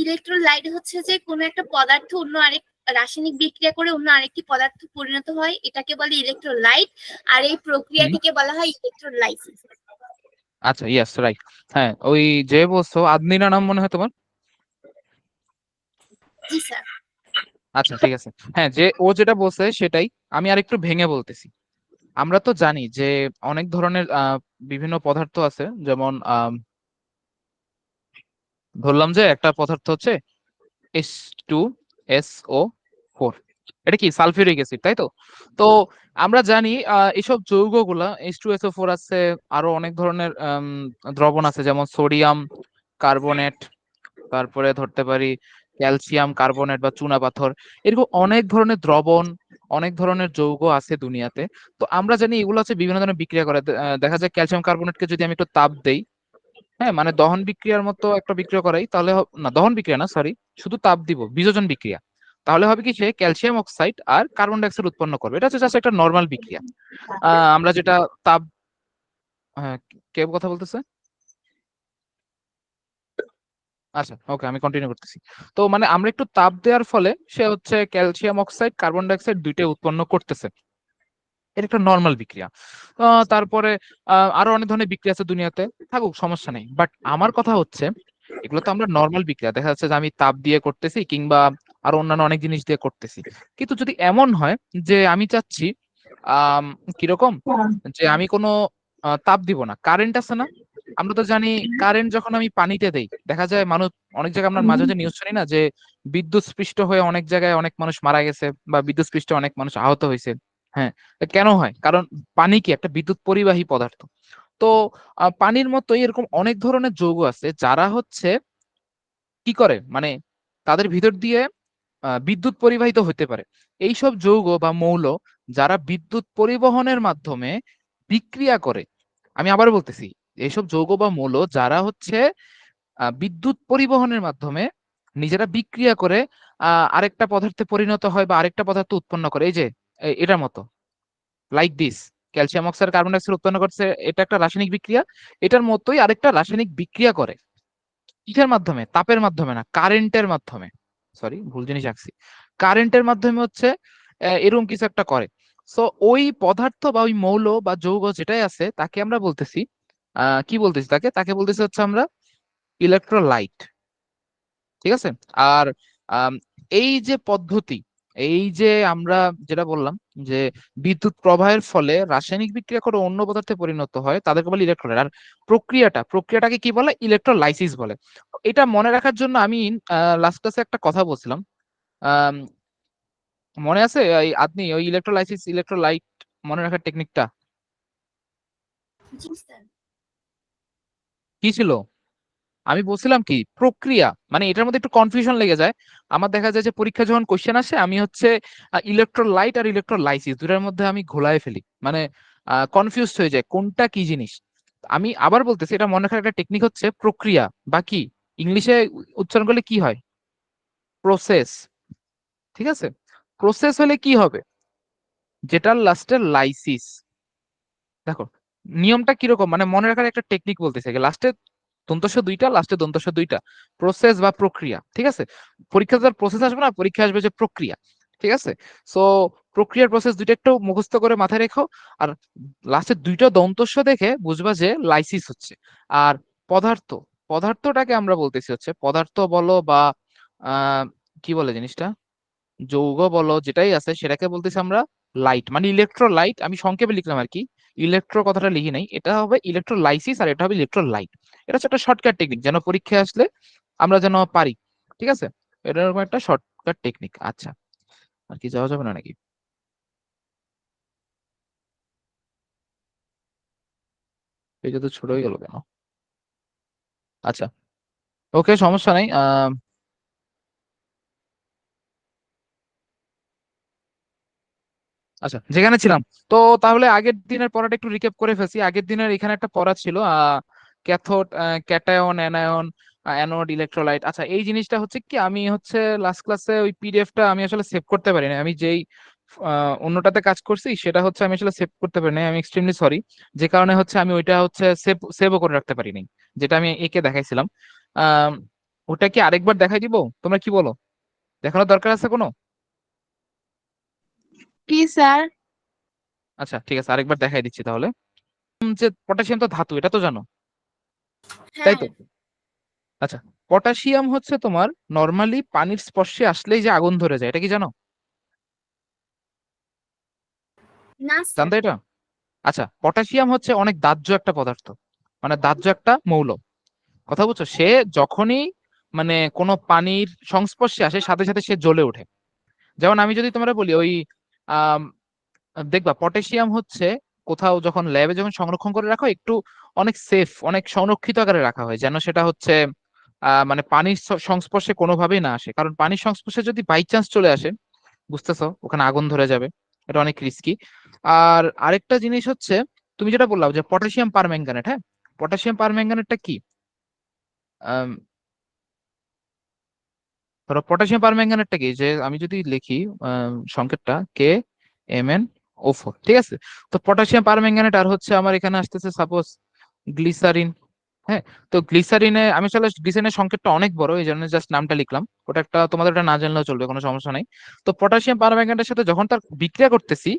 Electrolyte হচ্ছে যে কোনো একটা পদার্থ অন্য আরেক রাসায়নিক বিক্রিয়া করে অন্য আরেকটি পদার্থ পরিণত হয়, এটাকে বলে ইলেকট্রোলাইট। আর এই প্রক্রিয়াটিকে বলা হয় ইলেকট্রোলাইসিস। আচ্ছা, ইয়েস, রাইট। হ্যাঁ, ওই যে বলছো আদনিনা নাম মনে হয় তোমার। জি স্যার। আচ্ছা, ঠিক আছে। হ্যাঁ, যে ও যেটা বলছে সেটাই আমি আরেকটু ভেঙে বলতেছি। আমরা তো জানি যে অনেক ধরনের বিভিন্ন পদার্থ আছে, যেমন ধরলাম যে একটা পদার্থ হচ্ছে H2SO4, এটা কি সালফিউরিক অ্যাসিড, তাই তো? তো আমরা জানি এইসব যৌগগুলা H2SO4 আছে, আরো অনেক ধরনের দ্রবণ আছে, যেমন সোডিয়াম কার্বনেট, তারপরে ধরতে পারি ক্যালসিয়াম কার্বনেট বা চুনা পাথর। এরকম অনেক ধরনের দ্রবণ, অনেক ধরনের যৌগ আছে দুনিয়াতে। তো আমরা জানি এগুলো হচ্ছে বিভিন্ন ধরনের বিক্রিয়া করে। দেখা যায় ক্যালসিয়াম কার্বনেটকে যদি আমি একটু তাপ দেই, হ্যাঁ, মানে দহন বিক্রিয়ার মতো একটা বিক্রিয়া করাই, তাহলে না, দহন বিক্রিয়া না, সরি, শুধু তাপ দিব, বিযোজন বিক্রিয়া, তাহলে হবে কি, সে ক্যালসিয়াম অক্সাইড আর কার্বন ডাই অক্সাইড উৎপন্ন করবে। এটা হচ্ছে জাস্ট একটা নর্মাল বিক্রিয়া। আমরা যেটা তাপ, হ্যাঁ, কে কথা বলতেছে? আচ্ছা, ওকে, আমি কন্টিনিউ করতেছি। তো মানে আমরা একটু তাপ দেওয়ার ফলে সে হচ্ছে calcium oxide carbon die oxide দুইটাই উৎপন্ন করতেছে। এটা একটা নর্মাল বিক্রিয়া। তারপরে আরো অনেক ধরনের বিক্রিয়া আছে দুনিয়াতে, থাকুক, সমস্যা নেই। বাট আমার কথা হচ্ছে, এগুলো তো আমরা নর্মাল বিক্রিয়া, দেখা যাচ্ছে যে আমি তাপ দিয়ে করতেছি কিংবা আরো অন্যান্য অনেক জিনিস দিয়ে করতেছি। কিন্তু যদি এমন হয় যে আমি চাচ্ছি আহ কিরকম, যে আমি কোনো তাপ দিব না, কারেন্ট আছে না, আমরা তো জানি কারেন্ট যখন আমি পানিতে দেই, দেখা যায় মানুষ, অনেক জায়গায় আমরা মাঝে মাঝে নিউজ শুনি না, যে বিদ্যুৎ স্পৃষ্ট হয়ে অনেক জায়গায় অনেক মানুষ মারা গেছে বা বিদ্যুৎ স্পৃষ্টে অনেক মানুষ আহত হয়েছে। হ্যাঁ, তা কেন হয়? কারণ পানি কি একটা বিদ্যুৎ পরিবাহী পদার্থ। তো পানির মতোই এরকম অনেক ধরনের যৌগ আছে যারা হচ্ছে কি করে, মানে তাদের ভিতর দিয়ে বিদ্যুৎ পরিবাহিত হতে পারে। এইসব যৌগ বা মৌল যারা বিদ্যুৎ পরিবহনের মাধ্যমে বিক্রিয়া করে, আমি আবার বলতেছি, এইসব যৌগ বা মৌল যারা হচ্ছে বিদ্যুৎ পরিবহনের মাধ্যমে নিজেরা বিক্রিয়া করে আরেকটা পদার্থে পরিণত হয় বা আরেকটা পদার্থ উৎপন্ন করে, এই যে এটার মতো, like this, calcium oxide carbon dioxide উৎপন্ন করছে, এটা একটা রাসায়নিক বিক্রিয়া। এটার মতোই আরেকটা রাসায়নিক বিক্রিয়া করে, কিসের মাধ্যমে? তাপের মাধ্যমে না, কারেন্টের মাধ্যমে। সরি, ভুল জিনিস আঁকছি। কারেন্টের মাধ্যমে হচ্ছে এরকম কিছু একটা করে। সো ওই পদার্থ বা ওই মৌল বা যৌগ যেটাই আছে তাকে আমরা বলতেছি, কি বলতেছি, তাকে তাকে বলতেছি হচ্ছে আমরা ইলেকট্রোলাইট। ঠিক আছে? আর আম, এই যে পদ্ধতি, এই যে আমরা যেটা বললাম, যে বিদ্যুৎ প্রবাহের ফলে রাসায়নিক বিক্রিয়া করে অন্য পদার্থে পরিণত হয়, তাদেরকে বলে ইলেকট্রোলাইট। আর প্রক্রিয়াটাকে কি বলে? ইলেকট্রোলাইসিস বলে। এটা মনে রাখার জন্য আমি লাস্ট ক্লাসে একটা কথা বলছিলাম, আম, মনে আছে এই আপনি ওই ইলেকট্রোলাইসিস ইলেকট্রোলাইট মনে রাখার টেকনিকটা জি স্যার। কি ছিল? আমি বলছিলাম কি, প্রক্রিয়া, মানে এটার মধ্যে একটু কনফিউশন লেগে যায়। আমার দেখা যায় যে পরীক্ষা যখন কোশ্চেন আসে, আমি হচ্ছে ইলেকট্রোলাইট আর ইলেকট্রোলাইসিস দুটার মধ্যে আমি ঘোলায় ফেলি, মানে কনফিউজ হয়ে যায় কোনটা কি জিনিস। আমি আবার বলতেছি, এটা মনে রাখার একটা টেকনিক হচ্ছে প্রক্রিয়া, বা কি, ইংলিশে উচ্চারণ করলে কি হয়? প্রসেস। ঠিক আছে? প্রসেস হলে কি হবে? যেটার লাস্টে লাইসিস। দেখো, নিয়মটা কিরকম, মানে মনে রাখার একটা টেকনিক বলতেছে, লাস্টে দন্তস্ব দুইটা, লাস্টে দন্তস্ব দুইটা, প্রসেস বা প্রক্রিয়া। ঠিক আছে? পরীক্ষা তো প্রসেস আসবে না, পরীক্ষা আসবে যে প্রক্রিয়া। ঠিক আছে? সো প্রক্রিয়ার প্রসেস দুইটা একটু মুখস্থ করে মাথায় রেখো। আর লাস্টে দুইটা দন্তস্ব দেখে বুঝবা যে লাইসিস হচ্ছে। আর পদার্থ, পদার্থটাকে আমরা বলতেছি হচ্ছে, পদার্থ বলো বা আহ কি বলে জিনিসটা, যৌগ বলো, যেটাই আছে সেটাকে বলতেছি আমরা লাইট, মানে ইলেকট্রোলাইট। আমি সংক্ষেপে লিখলাম আর কি, ইলেকট্রো কথাটা লিখি নাই, এটা হবে ইলেকট্রোলাইসিস আর এটা হবে ইলেকট্রোলাইট। এটা হচ্ছে একটা শর্টকাট টেকনিক, যেন পরীক্ষায় আসলে আমরা যেন পারি। ঠিক আছে? এটা এরকম একটা শর্টকাট টেকনিক। আচ্ছা, আর কি যাওয়া যাবে না নাকি? এটা তো ছোট হয়ে গেল কেন? আচ্ছা, ওকে, সমস্যা নাই। আচ্ছা, যেখানে ছিলাম, তো তাহলে আগের দিনের পড়াটা একটু রিক্যাপ করে ফেলছি। আগের দিনের এখানে একটা পড়া ছিল cathode, cation, anion, anode, electrolyte. আচ্ছা, এই জিনিসটা হচ্ছে কি, আমি হচ্ছে লাস্ট ক্লাসে ওই পিডিএফটা আমি আসলে সেভ করতে পারি না। আমি যেই অন্যটাতে কাজ করছি সেটা হচ্ছে আমি আসলে সেভ করতে পারি না, আমি এক্সট্রিমলি সরি। যে কারণে হচ্ছে আমি ওইটা হচ্ছে সেভও করে রাখতে পারি নাই, যেটা আমি একে দেখাইছিলাম। ওটা কি আরেকবার দেখাই দিব? তোমরা কি বলো, দেখানোর দরকার আছে কোনো? কি স্যার? আচ্ছা ঠিক আছে, আরেকবার দেখাই দিচ্ছি তাহলে। যে পটাশিয়াম তো ধাতু, এটা তো জানো, তাই হ্যাঁ। তো? আচ্ছা, পটাশিয়াম হচ্ছে তোমার নর্মালি পানির স্পর্শে আসলেই যে আগুন ধরে যায়, এটা কি জানো? না স্যার। জানতো এটা? আচ্ছা, পটাশিয়াম হচ্ছে অনেক দাহ্য একটা পদার্থ, মানে দাহ্য একটা মৌল, কথা বুঝছো? সে যখনই মানে কোনো পানির সংস্পর্শে আসে সাথে সাথে সে জ্বলে ওঠে। যেমন আমি যদি তোমরা বলি ওই আম, দেখবা পটাশিয়াম হচ্ছে কোথাও যখন ল্যাবে যখন সংরক্ষণ করে রাখা হয়, একটু অনেক সেফ, অনেক সংরক্ষিত আকারে রাখা হয়, যেন সেটা হচ্ছে মানে পানির সংস্পর্শে কোনোভাবেই না আসে, কারণ পানির সংস্পর্শে যদি বাই চান্স চলে আসে, বুঝতেছো, ওখানে আগুন ধরে যাবে, এটা অনেক রিস্কি। আর আরেকটা জিনিস হচ্ছে, তুমি যেটা বললাম যে পটাশিয়াম পারম্যাঙ্গানেট, হ্যাঁ, পটাশিয়াম পারম্যাঙ্গানেটটা কি? আম, ধরো পটাশিয়াম পারম্যাঙ্গানেটটা কি, যে আমি যদি লিখি সংকেতটা K Mn O4, ঠিক আছে? তো পটাশিয়াম পারম্যাঙ্গানেট আর হচ্ছে আমার এখানে আসতেছে সাপোজ গ্লিসারিন, হ্যাঁ। তো গ্লিসারিনে আমি চলে, গ্লিসারিনের সংকেতটা অনেক বড়, এই জন্য জাস্ট নামটা লিখলাম, ওটা একটা তোমাদের এটা না জানলেও চলবে, কোনো সমস্যা নাই। তো পটাশিয়াম পারম্যাঙ্গানেটের সাথে যখন তার বিক্রিয়া করতেছি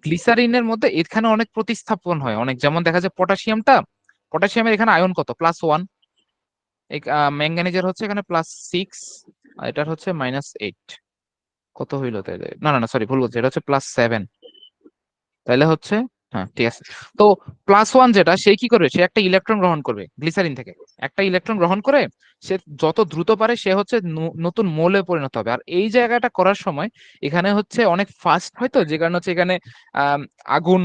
গ্লিসারিনের মধ্যে, এখানে অনেক প্রতিস্থাপন হয় অনেক, যেমন দেখা যায় পটাশিয়ামের এখানে আয়ন কত, +1, ম্যাঙ্গানিজের হচ্ছে এখানে +6, আর এটার হচ্ছে -8, কত হইলো তাইলে? না না না, সরি ভুল বলছি, এটা হচ্ছে +7, তাইলে হচ্ছে, হ্যাঁ ঠিক আছে। তো +1 যেটা, সে কি করবে, সে একটা ইলেকট্রন গ্রহণ করবে গ্লিসারিন থেকে, একটা ইলেকট্রন গ্রহণ করে সে যত দ্রুত পারে সে হচ্ছে নতুন মোলে পরিণত হবে। আর এই জায়গাটা করার সময় এখানে হচ্ছে অনেক ফাস্ট হয়তো, যে কারণে হচ্ছে এখানে আম, আগুন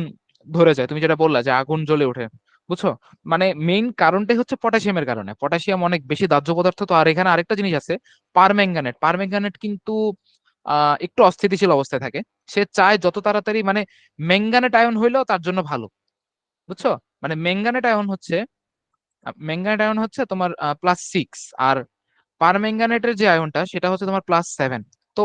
ধরে যায়, তুমি যেটা বললা যে আগুন জ্বলে ওঠে, বুঝছো? মানে মেইন কারণটাই হচ্ছে পটাশিয়ামের কারণে, পটাশিয়াম অনেক বেশি দাহ্য পদার্থ। তো আর এখানে আরেকটা জিনিস আছে, পারম্যাঙ্গানেট কিন্তু একটু অস্থিতিশীল অবস্থায় থাকে, সে চায় যত তাড়াতাড়ি মানে ম্যাঙ্গানেট আয়ন হইলেও তার জন্য ভালো, বুঝছো? মানে ম্যাঙ্গানেট আয়ন হচ্ছে তোমার +6, আর পারম্যাঙ্গানেটের যে আয়নটা সেটা হচ্ছে তোমার +7। তো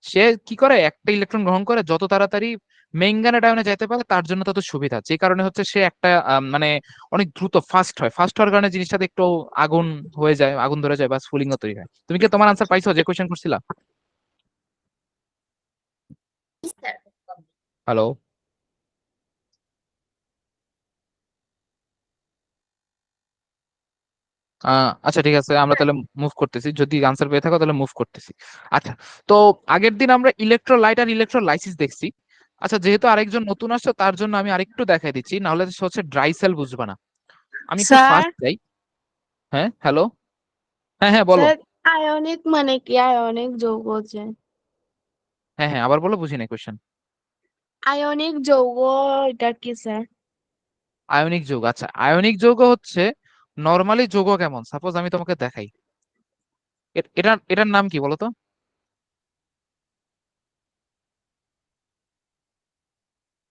সে কি করে, একটা ইলেকট্রন গ্রহণ করে যত তাড়াতাড়ি ম্যাঙ্গানেট আয়নে যেতে পারে তার জন্য তত সুবিধা, যে কারণে হচ্ছে সে একটা মানে অনেক দ্রুত ফাস্ট হওয়ার কারণে জিনিসটাতে একটু আগুন হয়ে যায়, আগুন ধরে যায় বা স্ফুলিঙ্গ তৈরি হয়। তুমি কি তোমার আনসার পাইছো যে কোয়েশ্চেন করছিলা? স্যার। হ্যালো? আচ্ছা ঠিক আছে, আমরা তাহলে মুভ করতেছি, যদি আনসার পেয়ে থাকো তাহলে মুভ করতেছি। আচ্ছা, তো আগের দিন আমরা ইলেকট্রোলাইট আর ইলেকট্রোলাইসিস দেখছি। আচ্ছা, যেহেতু আরেকজন নতুন আসছো তার জন্য আমি আরেকটু দেখাই দিচ্ছি, নাহলে সে হচ্ছে ড্রাই সেল বুঝবে না। আমি একটু স্যার, ফাস্ট যাই। হ্যাঁ হ্যালো, হ্যাঁ হ্যাঁ বলো। স্যার আয়নিক মানে কি? আয়নিক যৌগ যে, হ্যাঁ হ্যাঁ আবার বলো, বুঝি নাই কোয়েশ্চেন। আয়নিক যৌগ এটা কি স্যার? আয়নিক যৌগ, আচ্ছা আয়নিক যৌগ হচ্ছে নর্মালি যৌগ কেমন, সাপোজ আমি তোমাকে দেখাই, এটার নাম কি বলো তো?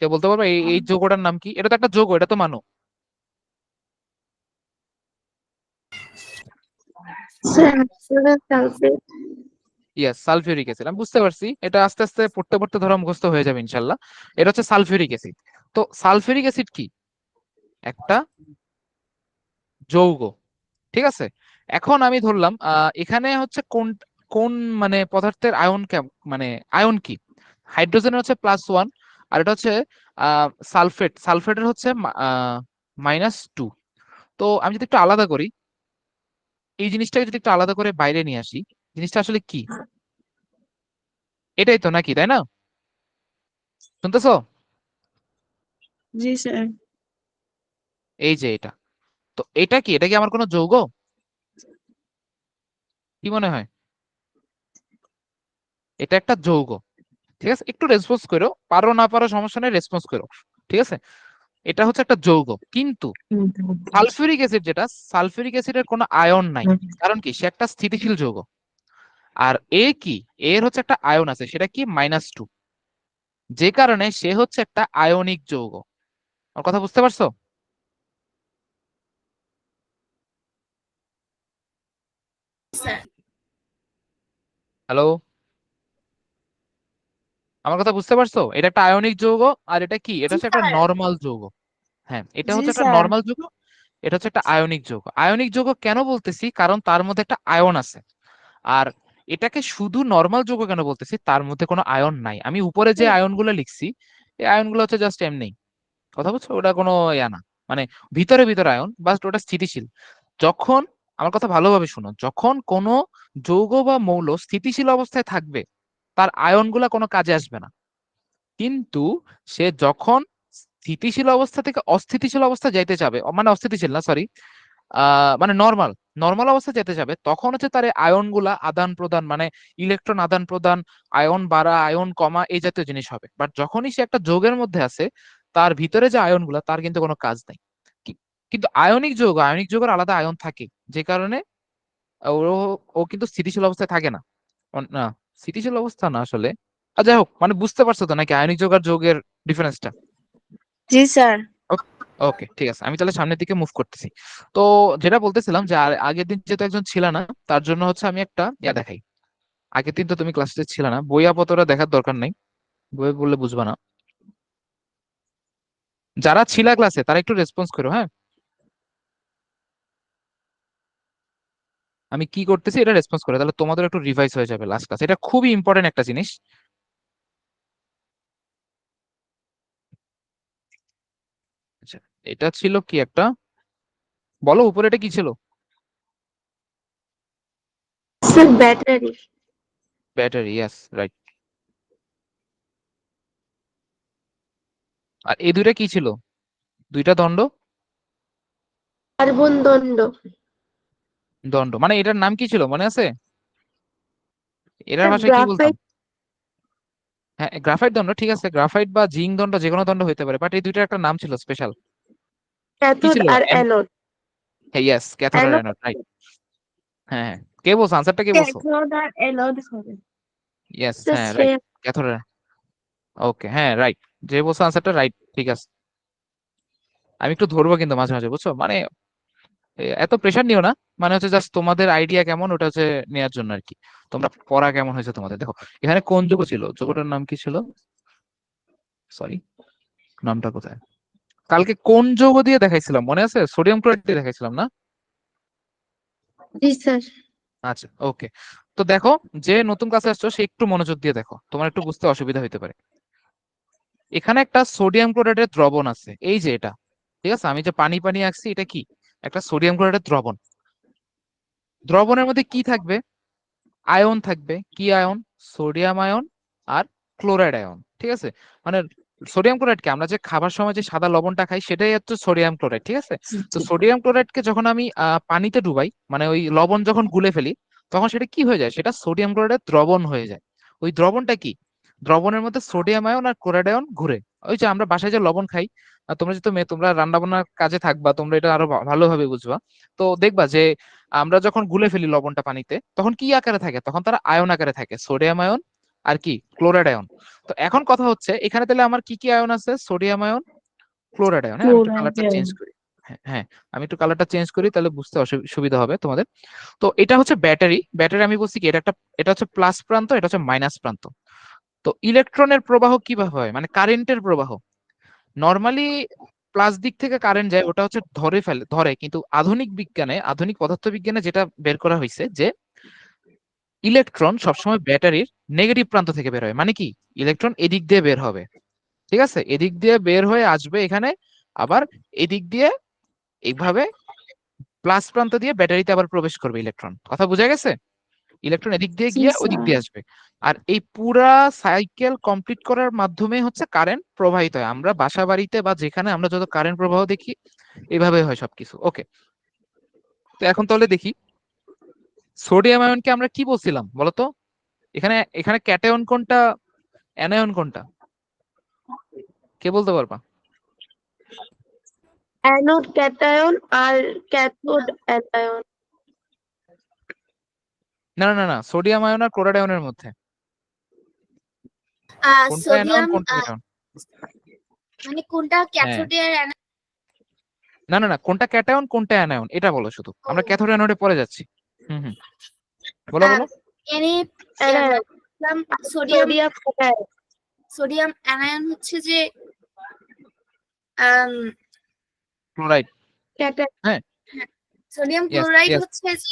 কে বলতে পারবে এই যৌগটার নাম কি? এটা তো একটা যৌগ, এটা তো মানো। Sir sulphate. Yes, sulphuric acid, আমি বুঝতে পারছি, এটা আস্তে আস্তে পড়তে পড়তে ধরো মুখস্থ হয়ে যাবে ইনশাল্লাহ। এটা হচ্ছে সালফিউরিক অ্যাসিড। তো সালফিউরিক অ্যাসিড কি? একটা যৌগ, ঠিক আছে। এখন আমি ধরলাম এখানে হচ্ছে কোন কোন মানে পদার্থের আয়ন মানে আয়ন কি? হাইড্রোজেনের হচ্ছে +1, আর এটা হচ্ছে সালফেটের হচ্ছে -2। তো আমি যদি একটু আলাদা করি, এই জিনিসটাকে যদি একটু আলাদা করে বাইরে নিয়ে আসি, জিনিসটা আসলে কি? এটাই তো নাকি, তাই না? শুনতেছো? জি স্যার। এই যে এটা, তো এটা কি আমার কোনো যৌগ? কি মনে হয়? এটা একটা যৌগ, ঠিক আছে। একটু রেসপন্স করো, পারো না পারো সমস্যা নেই, রেসপন্স করো, ঠিক আছে। এটা হচ্ছে একটা যৌগ, কিন্তু সালফিউরিক অ্যাসিড যেটা, সালফিউরিক অ্যাসিডের কোনো আয়ন নাই, কারণ কি সে একটা স্থিতিশীল যৌগ। আর এ কি, এর হচ্ছে একটা আয়ন আছে, সেটা কি -2, যে কারণে সে হচ্ছে একটা আয়নিক যৌগ। আমার কথা বুঝতে পারছো? স্যার। হ্যালো, আমার কথা বুঝতে পারছো? এটা একটা আয়নিক যৌগ, আর এটা কি, এটা জি হচ্ছে একটা স্যার। নর্মাল যৌগ। হ্যাঁ, এটা জি হচ্ছে একটা স্যার। নর্মাল যৌগ, এটা হচ্ছে একটা আয়নিক যৌগ। আয়নিক যৌগ কেন বলতেছি, কারণ তার মধ্যে একটা আয়ন আছে। আর এটাকে শুধু নর্মাল যৌগ কেন বলতেছি, তার মধ্যে কোনো আয়ন নাই। আমি উপরে যে আয়নগুলো লিখছি এই আয়নগুলো হচ্ছে জাস্ট এমনি, কথা বলছো, ওটা কোনো ইয়া না, মানে ভিতরে ভিতরে আয়ন, বাট ওটা স্থিতিশীল। যখন, আমার কথা ভালোভাবে শুনো, যখন কোনো যৌগ বা মৌল স্থিতিশীল অবস্থায় থাকবে তার আয়নগুলা কোনো কাজে আসবে না। কিন্তু সে যখন স্থিতিশীল অবস্থা থেকে অস্থিতিশীল অবস্থা যাইতে যাবে, মানে অস্থিতিশীল না, সরি, মানে নর্মাল নর্মাল অবস্থা যেতে যাবে, তখন হচ্ছে তার আয়ন গুলা আদান প্রদান, মানে ইলেকট্রন আদান প্রদান, আয়ন বাড়া আয়ন কমা এই জাতীয় জিনিস হবে। বাট যখনই সে একটা যৌগের মধ্যে আছে, তার ভিতরে যে আয়ন গুলা, তার কিন্তু কোনো কাজ নাই। কিন্তু আয়নিক যৌগের আলাদা আয়ন থাকে, যে কারণে ও ও কিন্তু স্থিতিশীল অবস্থায় থাকে না। না, স্থিতিশীল অবস্থা না আসলে। যাই হোক, মানে বুঝতে পারছো তো নাকি আয়নিক যৌগ আর যৌগের ডিফারেন্সটা? জি স্যার। ওকে, ঠিক আছে, আমি তাহলে সামনের দিকে মুভ করতেছি। তো যেটা বলতেছিলাম যে আগের দিন যেহেতু একজন ছিল না, তার জন্য হচ্ছে আমি একটা ইয়া দেখাই। আগের দিন তো তুমি ক্লাসে ছিল না, বইয়াপত্রটা দেখার দরকার নাই, বই বললে বুঝবা না। যারা ছিলা ক্লাসে তারা একটু রেসপন্স করো, হ্যাঁ? আমি কি করতেছি এটা রেসপন্স করে, তাহলে তোমাদের একটু রিভাইজ হয়ে যাবে লাস্ট ক্লাস। এটা খুবই ইম্পর্টেন্ট একটা জিনিস। আচ্ছা, এটা ছিল কি একটা, বলো উপরে এটা কি ছিল? Sir battery. Battery, yes, right. আর এই দুইটা কি ছিল? দুইটা দণ্ড। কার্বন দণ্ড। দণ্ড মানে এটার নাম কি ছিল মনে আছে? এটার স্যার ভাষায় কি বলতাম? গ্রাফাইট। হ্যাঁ, গ্রাফাইট দণ্ড, ঠিক আছে, গ্রাফাইট বা জিঙ্ক দণ্ড, যে কোনো দণ্ড হইতে পারে, বাট এই দুইটার একটা নাম ছিল স্পেশাল। কি ক্যাথোড ছিল? আর অ্যানোড। হ্যাঁ, ইয়েস, ক্যাথোড আর অ্যানোড। Anode, right. হ্যাঁ হ্যাঁ, কে বলছো আনসারটা, কে বলছো? ক্যাথোড আর অ্যানোড হবে। ইয়েস, স্যার হ্যাঁ, রাইট, শ্রেয়া। ক্যাথোড। ওকে, হ্যাঁ, রাইট, যে বলছো আনসারটা রাইট, ঠিক আছে। আমি একটু ধরবো কিন্তু মাঝে মাঝে, বুঝছো, মানে এত প্রেশার নিও না, মানে হচ্ছে জাস্ট তোমাদের আইডিয়া কেমন ওটা হচ্ছে নেওয়ার জন্য আর কি। তোমরা পড়া কেমন হয়েছে তোমাদের, দেখো এখানে কোন যৌগ ছিল, যৌগটার নাম কি ছিল, সরি, নামটা কোথায়? কালকে কোন যৌগ দিয়ে দেখাইছিলাম মনে আছে? সোডিয়াম ক্লোরাইড দিয়ে দেখাইছিলাম না? জি স্যার। আচ্ছা, ওকে। তো দেখো, যে নতুন ক্লাসে আসছো সে একটু মনোযোগ দিয়ে দেখো, তোমার একটু বুঝতে অসুবিধা হতে পারে। এখানে একটা সোডিয়াম ক্লোরাইডের দ্রবণ আছে, এই যে এটা, ঠিক আছে, আমি যে পানি পানি আঁকছি এটা কি? একটা সোডিয়াম ক্লোরাইডের দ্রবণ। দ্রবণের মধ্যে কি থাকবে? আয়ন থাকবে। কি আয়ন? সোডিয়াম আয়ন আর ক্লোরাইড আয়ন, ঠিক আছে। মানে সোডিয়াম ক্লোরাইডকে আমরা যে খাবার সময় যে সাদা লবণটা খাই সেটাই হচ্ছে সোডিয়াম ক্লোরাইড, ঠিক আছে। তো সোডিয়াম ক্লোরাইডকে যখন আমি পানিতে ডুবাই, মানে ওই লবণ যখন গুলে ফেলি, তখন সেটা কি হয়ে যায়? সেটা সোডিয়াম ক্লোরাইডের দ্রবণ হয়ে যায়। ওই দ্রবণটা কি? দ্রবণের মধ্যে সোডিয়াম আয়ন আর ক্লোরাইড আয়ন ঘুরে। ওই যে আমরা বাসায় যে লবণ খাই, তোমরা যেহেতু মেয়ে, তোমরা রান্না বান্নার কাজে থাকবা, তোমরা এটা আরো ভালোভাবে বুঝবা। তো দেখবা যে আমরা যখন গুলে ফেলি লবণটা পানিতে, তখন কি আকারে থাকে? তখন তারা আয়ন আকারে থাকে, সোডিয়াম আয়ন আর কি ক্লোরাইড আয়ন। তো এখন কথা হচ্ছে এখানে তাহলে আমার কি কি আয়ন আছে? Sodium ion, chloride ion. হ্যাঁ, আমি একটু কালারটা চেঞ্জ করি। হ্যাঁ হ্যাঁ, আমি একটু কালারটা চেঞ্জ করি, তাহলে বুঝতে সুবিধা হবে তোমাদের। তো এটা হচ্ছে ব্যাটারি। ব্যাটারি আমি বলছি কি, এটা হচ্ছে প্লাস প্রান্ত, এটা হচ্ছে মাইনাস প্রান্ত। তো ইলেকট্রনের প্রবাহ কিভাবে হয়, মানে কারেন্টের প্রবাহ? নর্মালি প্লাস দিক থেকে কারেন্ট যায়, ওটা হচ্ছে ধরে, কিন্তু আধুনিক বিজ্ঞানে, আধুনিক পদার্থবিজ্ঞানে যেটা বের করা হয়েছে যে ইলেকট্রন সবসময় ব্যাটারির নেগেটিভ প্রান্ত থেকে বের হয়। মানে কি? ইলেকট্রন এদিক দিয়ে বের হবে, ঠিক আছে, এদিক দিয়ে বের হয়ে আসবে এখানে, আবার এদিক দিয়ে এইভাবে প্লাস প্রান্ত দিয়ে ব্যাটারিতে আবার প্রবেশ করবে ইলেকট্রন। কথা বোঝা গেছে? ইলেকট্রন এদিক দিয়ে জি গিয়ে ওই দিক স্যার। দিয়ে আসবে। আর এই পুরা সাইকেল কমপ্লিট করার মাধ্যমে হচ্ছে কারেন্ট প্রবাহিত হয়। আমরা বাসা বাড়িতে বা যেখানে আমরা যত কারেন্ট প্রবাহ দেখি, এভাবে হয় সবকিছু। ওকে, তো এখন তাহলে দেখি সোডিয়াম আয়নকে আমরা কি বলছিলাম বলতো? এখানে এখানে ক্যাটায়ন কোনটা, অ্যানায়ন কোনটা, কে বলতে পারবা? অ্যানোড ক্যাটায়ন আর ক্যাথোড অ্যানায়ন। না না না না, সোডিয়াম আয়ন আর ক্লোরাইড আয়নের মধ্যে কোনটা অ্যানায়ন সোডিয়াম কোনটা ক্যাটায়ন? মানে কোনটা হ্যাঁ, ক্যাথোডে আর না না না, কোনটা ক্যাটায়ন কোনটা অ্যানায়ন এটা বলো শুধু, আমরা ক্যাথোড অ্যানোডে পরে যাচ্ছি। হুম হুম, বলো বলো। এনে anion. Sodium sodium cation. Sodium anion হচ্ছে যে ক্লোরাইড। ক্যাটায়ন। হ্যাঁ, সোডিয়াম ইয়েস ক্লোরাইড ইয়েস। হচ্ছে যে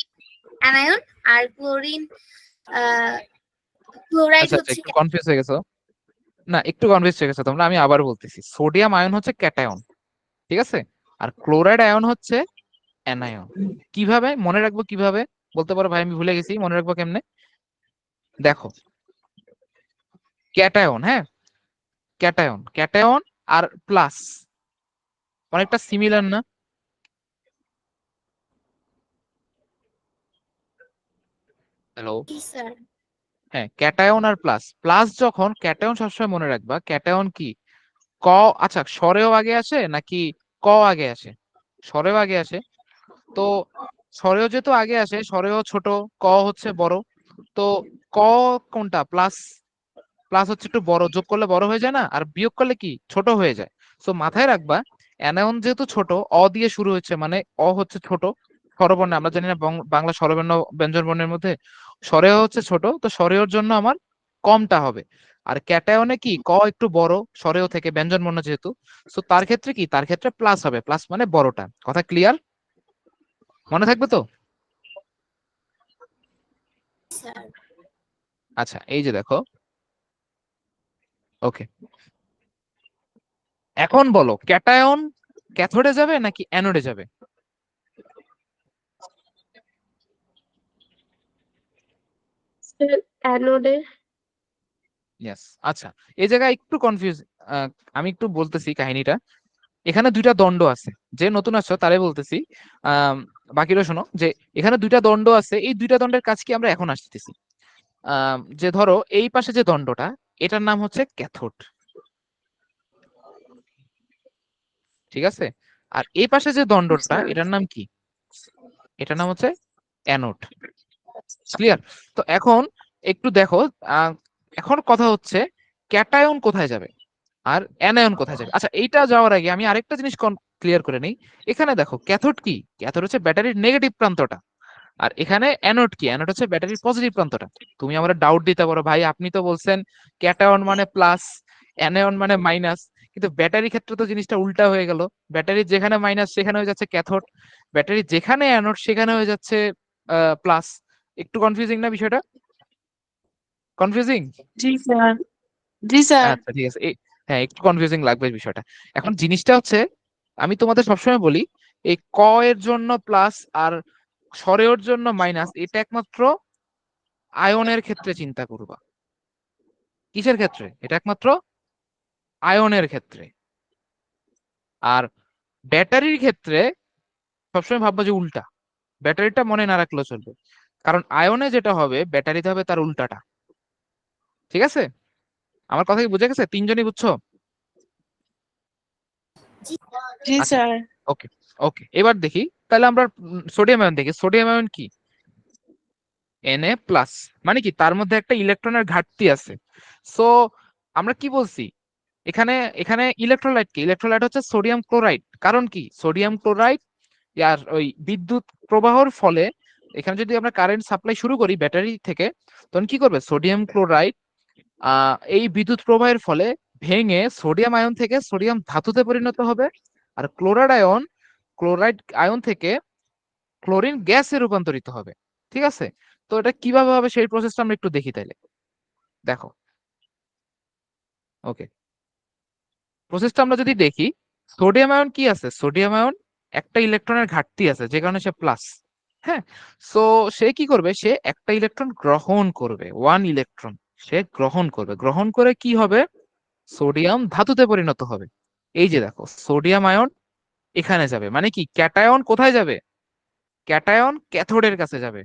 অ্যানায়ন, আর ক্লোরাইড আচ্ছা আচ্ছা, হচ্ছে একটু কনফিউজ হয়ে গেছো। না, একটু কনফিউজ হয়ে গেছো তোমরা, আমি আবার বলতেছি। সোডিয়াম আয়ন হচ্ছে ক্যাটায়ন, ঠিক আছে? আর ক্লোরাইড আয়ন হচ্ছে অ্যানায়ন। কিভাবে মনে রাখবো, কিভাবে বলতে পারো ভাই? আমি ভুলে গেছি, মনে রাখবো কেমনে? দেখো, ক্যাটায়ন, হ্যাঁ, ক্যাটায়ন, ক্যাটায়ন আর প্লাস অনেকটা সিমিলার না? হ্যালো? জি স্যার। হ্যাঁ, ক্যাটায়ন আর প্লাস। প্লাস যখন, ক্যাটায়ন সবসময় মনে রাখবা, ক্যাটায়ন কি ক, আচ্ছা স্বরেও আগে আসে নাকি ক আগে আসে? স্বরেও আগে আসে। তো স্বরেও যেহেতু আগে আসে, স্বরেও ছোট, ক হচ্ছে বড়। তো ক কোনটা? প্লাস। প্লাস হচ্ছে একটু বড়, যোগ করলে বড় হয়ে যায় না, আর বিয়োগ করলে কি ছোট হয়ে যায়। তো মাথায় রাখবা, অ্যানায়ন যেহেতু ছোট, অ দিয়ে শুরু হচ্ছে, মানে অ হচ্ছে ছোট স্বরবর্ণে। আমরা জানি না বাংলা স্বরবর্ণ ব্যঞ্জন বর্ণের মধ্যে স্বরেও হচ্ছে ছোট, তো স্বরেওর জন্য আমার কমটা হবে। আর ক্যাটায়নে কি ক একটু বড় স্বরেও থেকে, ব্যঞ্জন বর্ণ যেহেতু। তো তার ক্ষেত্রে কি, তার ক্ষেত্রে প্লাস হবে, প্লাস মানে বড়টা। কথা ক্লিয়ার? মনে থাকবে তো? স্যার আচ্ছা, এই যে দেখো, ওকে, এখন বলো ক্যাটায়ন ক্যাথোডে যাবে নাকি অ্যানোডে যাবে? অ্যানোডে। ইয়েস। আচ্ছা, এই জায়গায় একটু কনফিউজ, আমি একটু বলতেছি কাহিনীটা। এখানে দুইটা দণ্ড আছে, যে নতুন আসছো তারাই বলতেছি, আহ বাকিরা শোনো, যে এখানে দুইটা দণ্ড আছে। এই দুইটা দণ্ডের কাজ কি আমরা এখন আসতেছি। যে ধরো এই পাশে যে দণ্ডটা, এটার নাম হচ্ছে ক্যাথোড, ঠিক আছে? আর এই পাশে যে দণ্ডটা, এটার নাম কি? এটার নাম হচ্ছে অ্যানোড। ক্লিয়ার? তো এখন একটু দেখো, আহ, এখন কথা হচ্ছে ক্যাটায়ন কোথায় যাবে আর অ্যানায়ন কোথায় যাবে। আচ্ছা, এইটা যাওয়ার আগে আমি আরেকটা জিনিস ক্লিয়ার করে নেই। এখানে দেখো, ক্যাথোড কি? ক্যাথোড হচ্ছে ব্যাটারির নেগেটিভ প্রান্তটা। আর এখানে অ্যানোড কি? অ্যানোড হচ্ছে ব্যাটারির পজিটিভ প্রান্তটা। তুমি আমার ডাউট দিতে পারো, ভাই আপনি তো বলছেন ক্যাটায়ন মানে প্লাস, অ্যানায়ন মানে মাইনাস, কিন্তু ব্যাটারি ক্ষেত্রে তো জিনিসটা উল্টা হয়ে গেল। ব্যাটারির যেখানে মাইনাস সেখানে হয়ে যাচ্ছে ক্যাথোড, ব্যাটারির যেখানে অ্যানোড সেখানে হয়ে যাচ্ছে প্লাস। একটু কনফিউজিং না বিষয়টা? কনফিউজিং? জি স্যার। জি স্যার। আচ্ছা ঠিক আছে, হ্যাঁ একটু কনফিউজিং লাগবে বিষয়টা। এখন জিনিসটা হচ্ছে, আমি তোমাদের সবসময় বলি, এই ক এর জন্য প্লাস আর স্বরের জন্য মাইনাস, এটা একমাত্র আয়নের ক্ষেত্রে চিন্তা করবা। কিসের ক্ষেত্রে? এটা একমাত্র আয়নের ক্ষেত্রে। আর ব্যাটারির ক্ষেত্রে সবসময় ভাববা যে উল্টা। ব্যাটারিটা মনে না রাখলেও চলবে, কারণ আয়নে যেটা হবে ব্যাটারিতে হবে তার উল্টাটা। ঠিক আছে? আমার কথা কি বুঝে গেছে? তিনজনই বুঝছো? জি জি আচ্ছা, স্যার। ওকে। ওকে, এবার দেখি তাহলে আমরা সোডিয়াম আয়ন দেখি। সোডিয়াম আয়ন কি? Na প্লাস, মানে কি তার মধ্যে একটা ইলেকট্রনের ঘাটতি আছে। সো আমরা কি বলছি, এখানে এখানে ইলেকট্রোলাইট কি? ইলেকট্রোলাইট হচ্ছে সোডিয়াম ক্লোরাইড। কারণ কি, সোডিয়াম ক্লোরাইড আর ওই বিদ্যুৎ প্রবাহর ফলে, এখানে যদি আমরা কারেন্ট সাপ্লাই শুরু করি ব্যাটারি থেকে, তখন কি করবে সোডিয়াম ক্লোরাইড, এই বিদ্যুৎ প্রবাহের ফলে ভেঙে সোডিয়াম আয়ন থেকে সোডিয়াম ধাতুতে পরিণত হবে। আর ক্লোরাইড আয়ন থেকে ক্লোরিন গ্যাসে রূপান্তরিত হবে। ঠিক আছে? তো এটা কিভাবে হবে সেই প্রসেসটা আমরা একটু দেখি তাইলে। দেখো, ওকে, প্রসেসটা আমরা যদি দেখি, সোডিয়াম আয়ন কি আছে? সোডিয়াম আয়ন একটা ইলেকট্রনের ঘাটতি আছে, যে কারণে সে প্লাস। হ্যাঁ, সো সে কি করবে, সে একটা ইলেকট্রন গ্রহণ করবে, ওয়ান ইলেকট্রন সে গ্রহণ করবে। গ্রহণ করে কি হবে? সোডিয়াম ধাতুতে পরিণত হবে। এই যে দেখো, সোডিয়াম আয়ন এখানে যাবে, মানে কি ক্যাটায়ন কোথায় যাবে? ক্যাটায়ন ক্যাথোডের কাছে যাবে।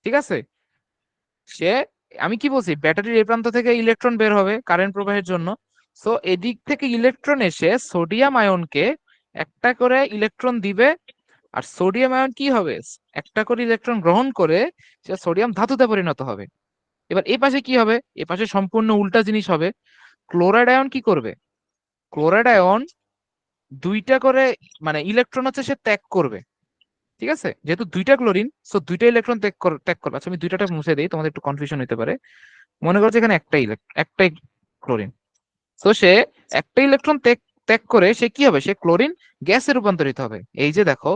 ঠিক আছে? সে, আমি কি বলছি, ব্যাটারির এই প্রান্ত থেকে ইলেকট্রন বের হবে কারেন্ট প্রবাহের জন্য। সো এদিক থেকে ইলেকট্রন এসে সোডিয়াম আয়নকে একটা করে ইলেকট্রন দিবে। আর সোডিয়াম আয়ন কি হবে, একটা করে ইলেকট্রন গ্রহণ করে সে সোডিয়াম ধাতুতে পরিণত হবে। এবার এই পাশে কি হবে? এ পাশে সম্পূর্ণ উল্টা জিনিস হবে। ক্লোরাইড আয়ন কি করবে? ক্লোরাইড আয়ন দুইটা করে, মানে ইলেকট্রন হচ্ছে সে ত্যাগ করবে। ঠিক আছে? যেহেতু দুইটা ক্লোরিন, সো দুইটা ইলেকট্রন ত্যাগ করবে। আচ্ছা, আমি দুইটাটা মুছে দিই, তোমাদের একটু কনফিউশন হতে পারে। মনে করছে এখানে একটাই ক্লোরিন। তো সে একটা ইলেকট্রন ত্যাগ ত্যাগ করে সে কি হবে, সে ক্লোরিন গ্যাসে রূপান্তরিত হবে। এই যে দেখো,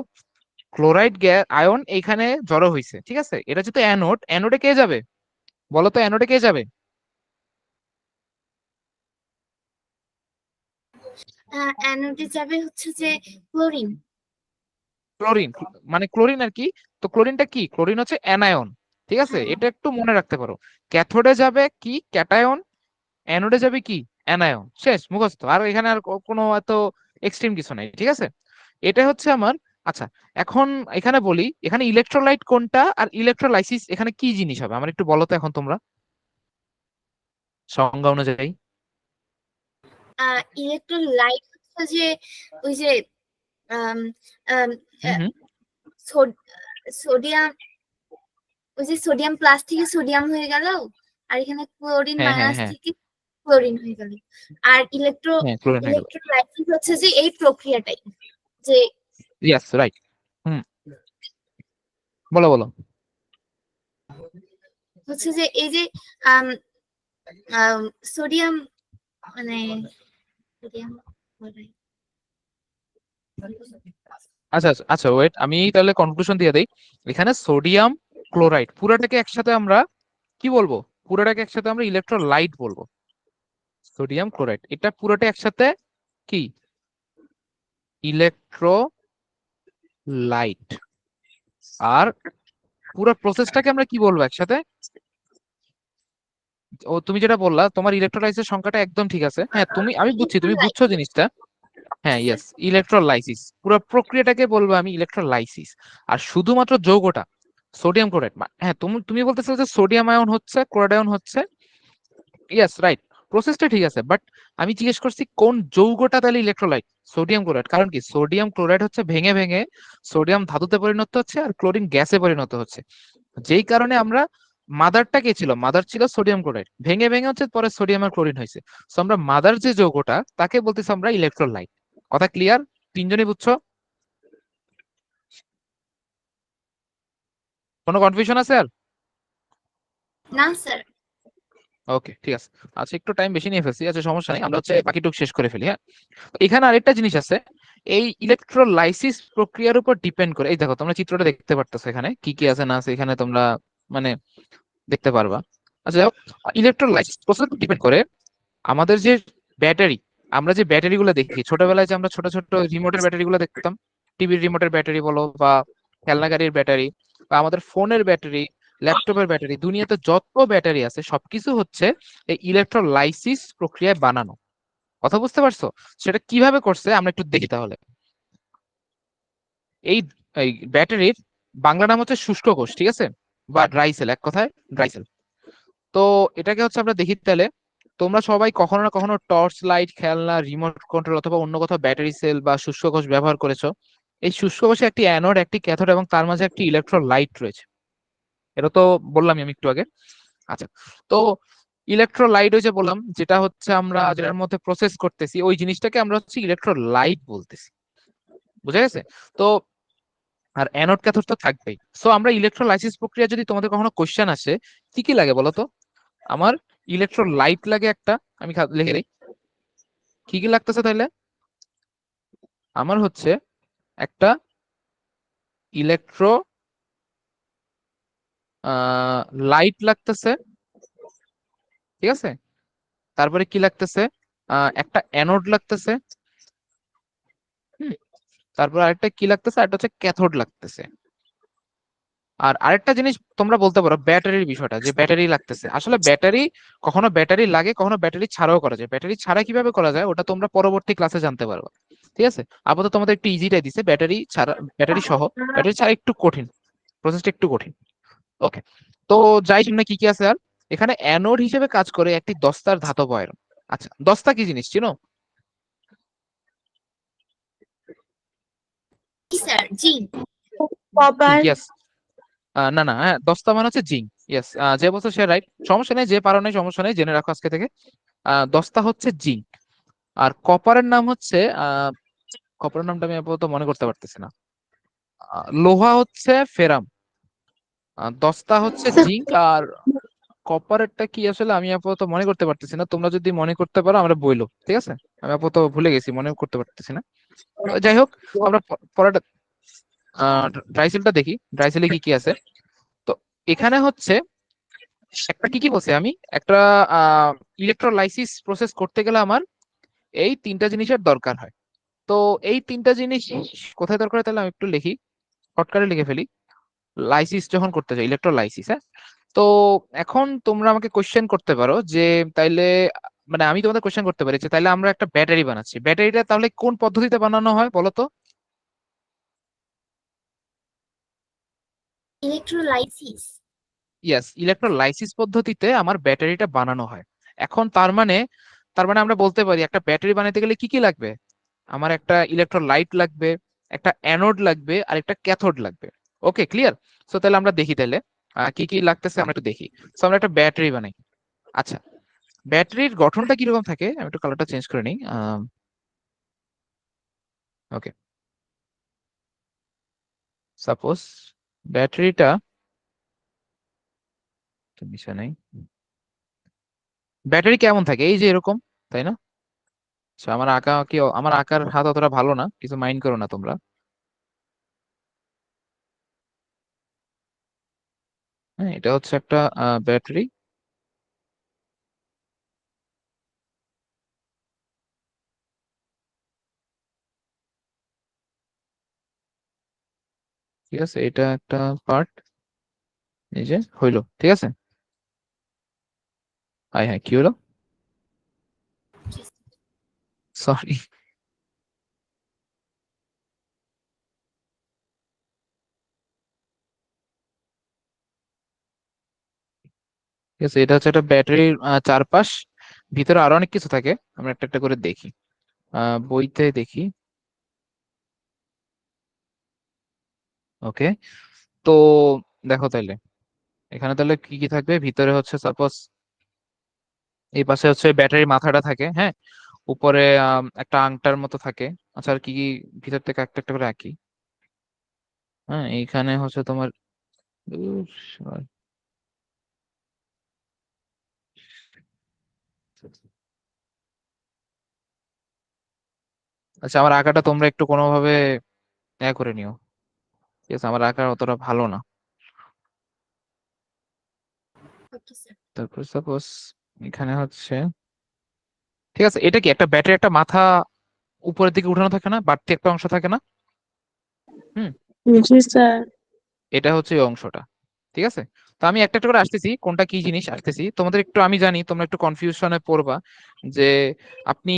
ক্লোরাইড আয়ন এইখানে জড়ো হয়েছে, ঠিক আছে? এটা যেহেতু অ্যানোড, অ্যানোডে কে যাবে বলো তো, অ্যানোডে কে যাবে? অ্যানোডে যাবে হচ্ছে যে ক্লোরিন। ক্লোরিন, মানে ক্লোরিন আর কি। তো ক্লোরিনটা কি? ক্লোরিন হচ্ছে অ্যানায়ন, ঠিক আছে? হ্যাঁ এটা একটু মনে রাখতে পারো। ক্যাথোডে যাবে কি? ক্যাটায়ন। অ্যানোডে যাবে কি? অ্যানায়ন। শেষ, মুখস্থ। আর এখানে আর কোনো এত এক্সট্রিম কিছু নাই, ঠিক আছে? এটা হচ্ছে আমার। আচ্ছা, এখন এখানে বলি, এখানে ইলেকট্রোলাইট কোনটা আর ইলেকট্রোলাইসিস এখানে কি জিনিস হবে আমার একটু বলো তো এখন তোমরা, সংজ্ঞা অনুযায়ী। ইলেকট্রোলাইট হচ্ছে যে ওই যে আম, আম, হুম হুম। সোডিয়াম, ওই যে সোডিয়াম প্লাস থেকে সোডিয়াম হয়ে গেল, আর এখানে ক্লোরিন হ্যাঁ হ্যাঁ মাইনাস হ্যাঁ থেকে ক্লোরিন হয়ে গেল। আর হ্যাঁ, ক্লোরিন হয়ে গেল। ইলেকট্রোলাইসিস হচ্ছে যে এই প্রক্রিয়াটাই, যে ইয়েস, রাইট। হুম, বলো বলো। হচ্ছে যে এই যে সোডিয়াম, মানে সোডিয়াম আচ্ছা আচ্ছা আচ্ছা, ওয়েট, আমি তাহলে কনক্লুশন দিয়ে দেই। এখানে সোডিয়াম ক্লোরাইড পুরাটাকে একসাথে আমরা কি বলবো? পুরোটাকে একসাথে আমরা ইলেকট্রোলাইট বলবো। সোডিয়াম ক্লোরাইড এটা পুরোটা একসাথে কি? ইলেকট্রোলাইট। আর পুরো প্রসেসটাকে আমরা কি বলবো একসাথে? ও, তুমি যেটা বললা তোমার ইলেকট্রোলাইসিসের সংখ্যাটা একদম ঠিক আছে। হ্যাঁ, আমি বুঝছি, তুমি বুঝছো জিনিসটা। হ্যাঁ, ইয়েস, ইলেকট্রোলাইসিস পুরো প্রক্রিয়াটাকে বলবো আমি ইলেকট্রোলাইসিস। আর শুধুমাত্র যৌগটা সোডিয়াম ক্লোরাইড, হ্যাঁ তুমি তুমি বলতেছো যে সোডিয়াম আয়ন হচ্ছে, ক্লোরাইড আয়ন হচ্ছে। ইয়েস, রাইট, প্রসেসটা ঠিক আছে, বাট আমি জিজ্ঞেস করছি কোন যৌগটা তাহলে ইলেকট্রোলাইট? Sodium chloride. কারণ কি? সোডিয়াম ক্লোরাইড হচ্ছে ভেঙে ভেঙে সোডিয়াম ধাতুতে পরিণত হচ্ছে আর ক্লোরিন গ্যাসে পরিণত হচ্ছে। যেই কারণে আমরা, মাদারটা কে ছিল? মাদার ছিল সোডিয়াম ক্লোরাইড, ভেঙে ভেঙে হচ্ছে পরে সোডিয়াম আর ক্লোরিন হয়েছে। সো আমরা মাদার যে যৌগটা তাকে বলতেছি আমরা ইলেকট্রোলাইট। কথা ক্লিয়ার? তিনজনই বুঝছো? কোনো কনফিউশন আছে আর? না স্যার। ওকে, ঠিক আছে। আচ্ছা, একটু টাইম বেশি নিয়ে ফেলছি, আচ্ছা সমস্যা নেই, আমরা হচ্ছে বাকিটুকু শেষ করে ফেলি। হ্যাঁ, তো এখানে আরেকটা জিনিস আছে। এই ইলেকট্রোলাইসিস প্রক্রিয়ার উপর ডিপেন্ড করে, এই দেখো তোমরা চিত্রটা দেখতে পারতেছো এখানে কি কি আছে না আছে, এখানে তোমরা মানে দেখতে পারবা। আচ্ছা, ইলেকট্রোলাইসিস প্রসেস ডিপেন্ড করে আমাদের যে ব্যাটারি, আমরা যে ব্যাটারি গুলো দেখি ছোটবেলায়, যে আমরা ছোট ছোট রিমোটের ব্যাটারি গুলো দেখতাম, টিভির রিমোটের ব্যাটারি বলো বা খেলনা গাড়ির ব্যাটারি বা আমাদের ফোনের ব্যাটারি, ল্যাপটপের ব্যাটারি, দুনিয়াতে যত ব্যাটারি আছে সবকিছু হচ্ছে এই ইলেকট্রোলাইসিস প্রক্রিয়ায় বানানো। কথা বুঝতে পারছো? সেটা কিভাবে করছে আমরা একটু দেখি তাহলে। এই এই ব্যাটারির বাংলা নাম হচ্ছে শুষ্ক কোষ, ঠিক আছে? বা ড্রাই সেল, এক কথায় ড্রাই সেল। তো এটাকে হচ্ছে আমরা দেখি তাহলে। তোমরা সবাই কখনো না কখনো টর্চ লাইট, খেলনা, রিমোট কন্ট্রোল অথবা অন্য কোথাও ব্যাটারি সেল বা শুষ্ক কোষ ব্যবহার করেছো। এই শুষ্ক কোষে একটি অ্যানোড, একটি ক্যাথোড এবং তার মাঝে একটি ইলেকট্রোলাইট রয়েছে। এটা তো বললামই আমি একটু আগে। আচ্ছা, তো ইলেকট্রোলাইট ওই যে বললাম, যেটা হচ্ছে আমরা যেটার মধ্যে প্রসেস করতেছি ওই জিনিসটাকে আমরা হচ্ছে ইলেকট্রোলাইট বলতেছি। বুঝা গেছে? তো আর অ্যানোড ক্যাথোড তো থাকবেই। সো আমরা ইলেকট্রোলাইসিস প্রক্রিয়া যদি তোমাদের কখনো কোশ্চেন আসে, কি কি লাগে বলো তো? আমার ইলেকট্রোলাইট লাগে একটা, আমি লিখে দিই কি কি লাগতেছে তাইলে। আমার হচ্ছে একটা ইলেকট্রো লাইট লাগতেছে, ঠিক আছে? তারপরে কি লাগতেছে? একটা অ্যানোড লাগতেছে। হুম, তারপর আরেকটা কি লাগতেছে? আরেকটা হচ্ছে ক্যাথোড লাগতেছে। আর আরেকটা জিনিস তোমরা বলতে পারো ব্যাটারির বিষয়টা, যে ব্যাটারি লাগতেছে। আসলে ব্যাটারি কখনো ব্যাটারি লাগে, কখনো ব্যাটারি ছাড়াও করা যায়। ব্যাটারি ছাড়া কিভাবে করা যায় ওটা তোমরা পরবর্তী ক্লাসে জানতে পারবে, ঠিক আছে? আপাতত তোমাদের একটু ইজিটাই দিছে, ব্যাটারি ছাড়া, ব্যাটারি সহ। ব্যাটারি ছাড়া একটু কঠিন, প্রসেসটা একটু কঠিন। ওকে, তো যাই শুনে কি কি আছে আর। এখানে অ্যানোড হিসেবে কাজ করে একটি দস্তার ধাতব আয়রন। আচ্ছা, দস্তা কি জিনিস চিনো? Sir zinc. কপার। ইয়েস। না না, হ্যাঁ, দস্তা মানে হচ্ছে জিঙ্ক। ইয়েস, যে বলছে সে রাইট। সমস্যা নেই, যে পারো নাই সমস্যা নেই, জেনে রাখো আজকে থেকে। দস্তা হচ্ছে জিঙ্ক। আর কপারের নাম হচ্ছে কপারের নামটা আমি আপাতত মনে করতে পারতেছি না। লোহা হচ্ছে ফেরাম। দস্তা হচ্ছে জিঙ্ক। আর কপারেরটা কি আসলে আমি আপাতত মনে করতে পারতেছি না, তোমরা যদি মনে করতে পারো আমরা বইলো, ঠিক আছে? আমি আপাতত ভুলে গেছি, মনে করতে পারতেছি না। তো যাই হোক, আমরা পরেরটা, ড্রাইসেলটা দেখি, ড্রাইসেলে কি কি আছে। তো এখানে হচ্ছে একটা কি কি বলছে, আমি একটা ইলেকট্রোলাইসিস প্রসেস করতে গেলে আমার এই তিনটা জিনিসের দরকার হয়। তো এই তিনটা জিনিস কোথায় দরকার হয় তাহলে আমি একটু লিখি, শর্টকাটে লিখে ফেলি। লাইসিস যখন করতে চাই, ইলেকট্রোলাইসিস, হ্যাঁ। তো এখন তোমরা আমাকে কোশ্চেন করতে পারো যে তাইলে, মানে আমি তোমাদের কোশ্চেন করতে পারি যে তাইলে আমরা একটা ব্যাটারি বানাচ্ছি, ব্যাটারিটা তাহলে কোন পদ্ধতিতে বানানো হয় বলো তো? ইলেকট্রোলাইসিস। ইয়েস, ইলেকট্রোলাইসিস পদ্ধতিতে আমার ব্যাটারিটা বানানো হয়। এখন তার মানে আমরা বলতে পারি একটা ব্যাটারি বানাতে গেলে কি কি লাগবে? আমার একটা ইলেকট্রোলাইট লাগবে, একটা অ্যানোড লাগবে, আর একটা ক্যাথোড লাগবে। ওকে, ক্লিয়ার? সো তাহলে আমরা দেখি তাহলে কি কি লাগতেছে, আমরা একটু দেখি। সো আমরা একটা ব্যাটারি বানাই। আচ্ছা, ব্যাটারির গঠনটা কিরকম থাকে, আমি একটু কালারটা চেঞ্জ করে নিই। ওকে, সাপোজ ব্যাটারিটা বিষয় নাই, ব্যাটারি কেমন থাকে এই যে এরকম, তাই না? আচ্ছা, আমার আঁকার হাত অতটা ভালো না, কিছু মাইন্ড করো না তোমরা। হ্যাঁ, এটা হচ্ছে একটা ব্যাটারি। ঠিক আছে, এটা একটা পার্ট, এই যে হইলো, ঠিক আছে। হ্যাঁ হ্যাঁ, কি হলো? সরি। ঠিক আছে, এটা হচ্ছে একটা ব্যাটারির চারপাশ, ভিতরে আরো অনেক কিছু থাকে, আমরা একটা একটা করে দেখি। বইতে দেখি। ওকে, তো দেখো তাইলে এখানে তাহলে কি কি থাকবে ভিতরে, হচ্ছে সাপোজ এই পাশে হচ্ছে ব্যাটারির মাথাটা থাকে, হ্যাঁ। উপরে একটা আংটার মতো থাকে। আচ্ছা, আর কি কি ভিতর থেকে একটা একটা করে আঁকি। হ্যাঁ, এইখানে হচ্ছে তোমার, উফ, আচ্ছা আমার আঁকাটা তোমরা একটু কোনোভাবে করে নিও। ঠিক আছে, আমার আঁকা অতটা ভালো না। Okay sir. তারপর সাপোজ এখানে হচ্ছে, ঠিক আছে, এটা কি একটা ব্যাটারি, একটা মাথা উপরের দিকে উঠানো থাকে না, বাড়তি একটা অংশ থাকে না? হুম, জি স্যার। এটা হচ্ছে এই অংশটা। ঠিক আছে, তো আমি একটা একটা করে আসতেছি, কোনটা কি জিনিস আসতেছি, তোমাদের একটু আমি জানি তোমরা একটু কনফিউশনে পড়বা যে আপনি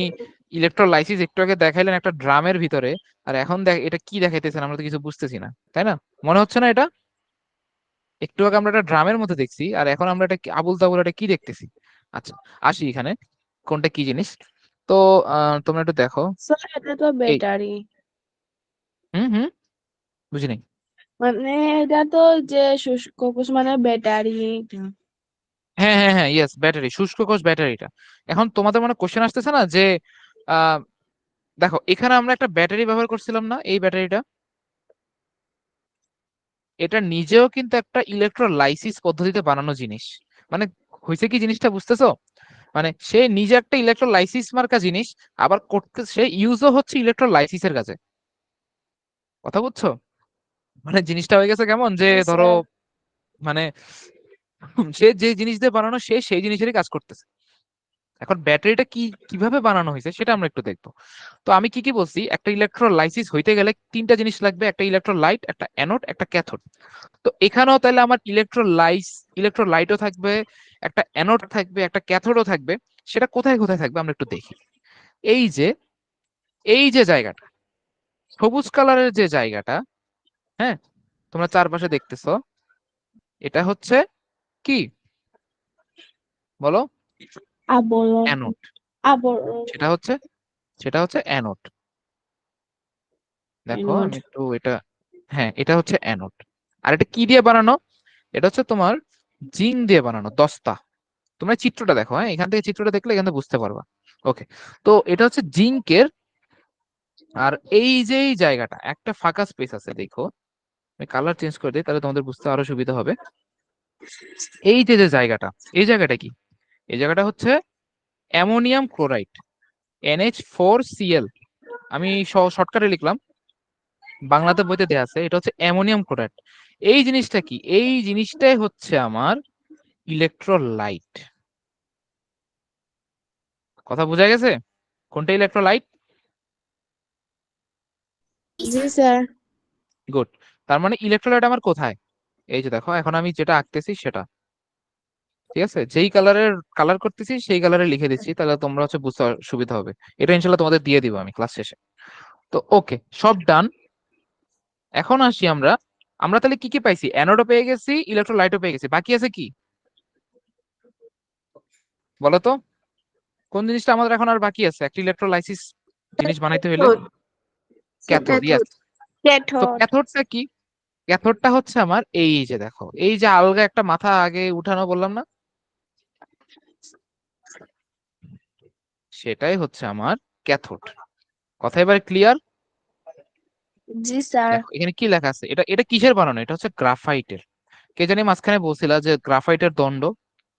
ইলেকট্রোলাইসিস একটু আগে দেখাইলেন একটা ড্রামের ভিতরে, আর এখন দেখ এটা কি দেখাইতেছেন, আমরা তো কিছু বুঝতেছি না, তাই না? মনে হচ্ছে না এটা একটু আগে আমরা একটা ড্রামের মধ্যে দেখছি, আর এখন আমরা এটা আবুল তাবুল এটা কি দেখতেছি? আচ্ছা, আসি এখানে কোনটা কি জিনিস। তো তোমরা একটু দেখো। স্যার এটা তো এই, ব্যাটারি। হুম হুম, বুঝি নাই। মানে এটা তো যে শুষ্ক কোষ মানে ব্যাটারি। হ্যাঁ হ্যাঁ হ্যাঁ, ইয়েস, ব্যাটারি, শুষ্ক কোষ ব্যাটারিটা। এখন তোমাদের মনে কোশ্চেন আসতেছে না যে আহ দেখো এখানে আমরা একটা ব্যাটারি ব্যবহার করছিলাম না, এই ব্যাটারিটা, এটা নিজেও কিন্তু একটা ইলেকট্রোলাইসিস পদ্ধতিতে বানানো জিনিস। মানে হয়েছে কি, জিনিসটা বুঝতেছো? মানে সে নিজে একটা ইলেকট্রোলাইসিস মার্কা জিনিস, আবার করতে সে ইউজও হচ্ছে ইলেকট্রোলাইসিসের কাছে। কথা বুঝছো? মানে জিনিসটা হয়ে গেছে কেমন যে জি ধরো, স্যার। মানে সে যে জিনিস দিয়ে বানানো সে সেই জিনিসেরই কাজ করতেছে। এখন ব্যাটারিটা কিভাবে বানানো হয়েছে সেটা আমরা একটু দেখবো। তো আমি কি কি বলছি, একটা ইলেকট্রোলাইসিস হইতে গেলে তিনটা জিনিস লাগবে, একটা ইলেকট্রোলাইট, একটা অ্যানোড, একটা ক্যাথোড। তো এখানেও তাহলে আমার ইলেকট্রোলাইটও থাকবে, একটা অ্যানোড থাকবে, একটা ক্যাথোডও থাকবে। সেটা কোথায় কোথায় থাকবে আমরা একটু দেখি। এই যে এই যে জায়গাটা, সবুজ কালারের যে জায়গাটা, হ্যাঁ, তোমরা চারপাশে দেখতেছো, এটা হচ্ছে কি বলো? আবরণ। অ্যানোড। আবরণ। সেটা হচ্ছে অ্যানোড। দেখো অ্যানোড। আমি একটু এটা, হ্যাঁ এটা হচ্ছে অ্যানোড। আর এটা কি দিয়ে বানানো? এটা হচ্ছে তোমার জিঙ্ক দিয়ে বানানো, দস্তা। তোমরা চিত্রটা দেখো, হ্যাঁ, এখান থেকে চিত্রটা দেখলে এখান থেকে বুঝতে পারবা। ওকে, তো এটা হচ্ছে জিঙ্কের। আর এই যে এই জায়গাটা একটা ফাঁকা স্পেস আছে, দেখো আমি কালার চেঞ্জ করে দিই তাহলে তোমাদের বুঝতে আরো সুবিধা হবে। এই যে যে জায়গাটা, এই জায়গাটা কি? এই জায়গাটা হচ্ছে অ্যামোনিয়াম ক্লোরাইড, NH4Cl। আমি শর্টকাটে লিখলাম বাংলাতে বইতে দেয়া আছে, এটা হচ্ছে অ্যামোনিয়াম ক্লোরাইড। এই জিনিসটা কি? এই জিনিসটাই হচ্ছে আমার ইলেকট্রোলাইট। কথা বোঝা গেছে? কোনটা ইলেকট্রোলাইট? জি স্যার। গুড। তার মানে ইলেকট্রোলাইট আমার কোথায়? এই যে দেখো, এখন আমি যেটা আঁকতেছি সেটা, ঠিক আছে, যেই কালার করতেছি সেই কালারে লিখে দিচ্ছি, তাহলে তোমরা হচ্ছে বুঝতে সুবিধা হবে। এটা ইনশাল্লাহ তোমাদের দিয়ে দিব আমি ক্লাস শেষে। তো ওকে, সব ডান। এখন আসি আমরা, আমরা তাহলে কি কি পাইছি? অ্যানোডও পেয়ে গেছি, ইলেকট্রোলাইটও পেয়ে গেছি, বাকি আছে কি বলো তো? কোন জিনিসটা আমাদের এখন আর বাকি আছে একটা ইলেকট্রোলাইসিস জিনিস বানাইতে হলে? Cathode, yes. তো ক্যাথোড। ক্যাথোডটা কি? ক্যাথোডটা হচ্ছে আমার এই যে দেখো, এই যে আলগা একটা মাথা আগে উঠানো বললাম না, সেটাই হচ্ছে আমার ক্যাথোড। কথা এবারে ক্লিয়ার? জি স্যার। দেখো এখানে কি লেখা আছে, এটা এটা কিসের বানানো? এটা হচ্ছে গ্রাফাইটের। কে জানি মাঝখানে বলছিলা যে গ্রাফাইটের দণ্ড,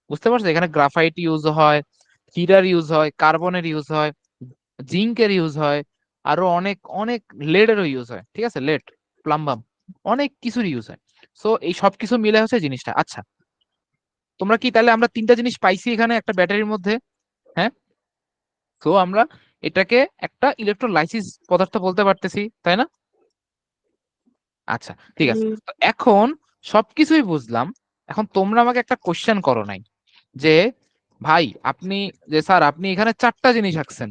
বুঝতে পারছো? এখানে গ্রাফাইট ইউজ হয়, হীরার ইউজ হয়, কার্বনের ইউজ হয়, জিঙ্কের ইউজ হয়, আরো অনেক অনেক লেডেরও ইউজ হয়, ঠিক আছে, লেড, প্লাম্বাম, অনেক কিছুর ইউজ হয়। সো এই সব কিছু মিলে হচ্ছে জিনিসটা। আচ্ছা, তোমরা কি তাহলে আমরা তিনটা জিনিস পাইছি এখানে একটা ব্যাটারির মধ্যে? হ্যাঁ। তো আমরা এটাকে একটা ইলেকট্রোলাইসিস পদার্থ বলতে পারতেছি, তাই না? আচ্ছা ঠিক আছে। হুম। তো এখন সবকিছুই বুঝলাম, এখন তোমরা আমাকে একটা কোশ্চেন করো নাই যে ভাই আপনি, যে স্যার আপনি এখানে চারটা জিনিস আঁকছেন,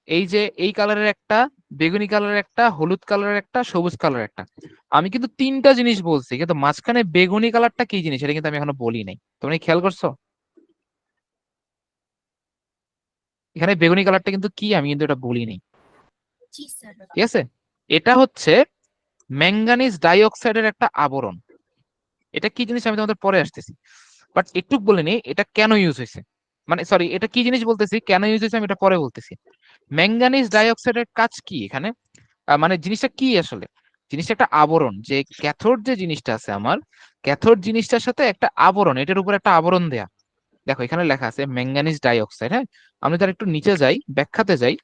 এই যে এই কালারের একটা, বেগুনি কালারের একটা, হলুদ কালারের একটা, সবুজ কালারের একটা। আমি কিন্তু তিনটা জিনিস বলছি, কিন্তু মাঝখানে বেগুনি কালারটা কি জিনিস এটা কিন্তু আমি এখনো বলি নাই। তোমরা কি খেয়াল করছো? এখানে বেগুনি কালারটা কিন্তু কি আমি কিন্তু এটা বলি নাই, জি স্যার। ঠিক আছে? এটা হচ্ছে ম্যাঙ্গানিজ ডাইঅক্সাইডের একটা আবরণ। এটা কি জিনিস আমি তোমাদের পরে আসতেছি, বাট একটু বলে নিই এটা কেন ইউজ হয়েছে। মানে সরি, এটা কি জিনিস বলতেছি, কেন ইউজ হয়েছে আমি এটা পরে বলতেছি। ম্যাঙ্গানিজ ডাইঅক্সাইডের কাজ কি এখানে? মানে জিনিসটা কি আসলে? জিনিসটা একটা আবরণ, যে ক্যাথোড যে জিনিসটা আছে আমার, ক্যাথোড জিনিসটার সাথে একটা আবরণ, এটার উপর একটা আবরণ দেয়া। দেখো এখানে লেখা আছে ম্যাঙ্গানিজ ডাইঅক্সাইড, হ্যাঁ। আমি তার একটু নিচে যাই, ব্যাখ্যাতে যাই,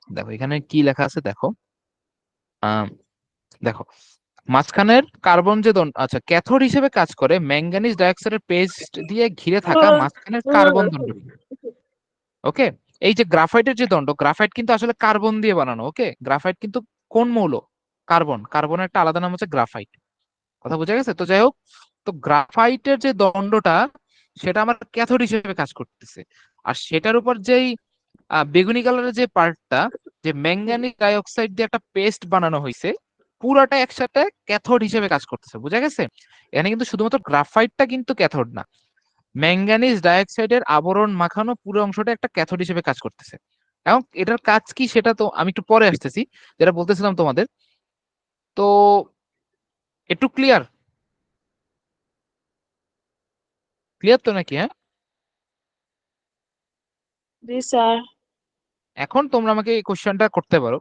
দেখো এখানে কি লেখা আছে দেখো। আহ দেখো মাঝখানের কার্বন যে দণ্ড, আচ্ছা, ক্যাথোড হিসেবে কাজ করে ম্যাঙ্গানিজ ডাইঅক্সাইডের পেস্ট দিয়ে ঘিরে থাকা মাঝখানের কার্বন দণ্ডটি। ওকে। এই যে গ্রাফাইটের যে দণ্ড, গ্রাফাইট কিন্তু আসলে কার্বন দিয়ে বানানো। ওকে, গ্রাফাইট কিন্তু কোন মৌল? কার্বন। কার্বনের একটা আলাদা নাম হচ্ছে গ্রাফাইট। কথা বোঝা গেছে? তো যাই হোক, তো গ্রাফাইটের যে দণ্ডটা, সেটা আমার ক্যাথোড হিসেবে কাজ করতেছে। আর সেটার উপর যেই বেগুনি কালারের যে পার্টটা, যে ম্যাঙ্গানিজ ডাইঅক্সাইড দিয়ে একটা পেস্ট বানানো হয়েছে, পুরাটা একসাথে ক্যাথোড হিসেবে কাজ করতেছে। বুঝা গেছে? এখানে কিন্তু শুধুমাত্র গ্রাফাইটটা কিন্তু ক্যাথোড না, ম্যাঙ্গানিজ ডাইঅক্সাইডের আবরণ মাখানো পুরো অংশটা একটা ক্যাথোড হিসেবে কাজ করতেছে। এবং এটার কাজ কি সেটা তো আমি একটু পরে আসতেছি, যেটা বলতেছিলাম তোমাদের। তো একটু ক্লিয়ার? ক্লিয়ার তো নাকি? হ্যাঁ। জি স্যার। এখন তোমরা আমাকে এই কোশ্চেনটা করতে পারো,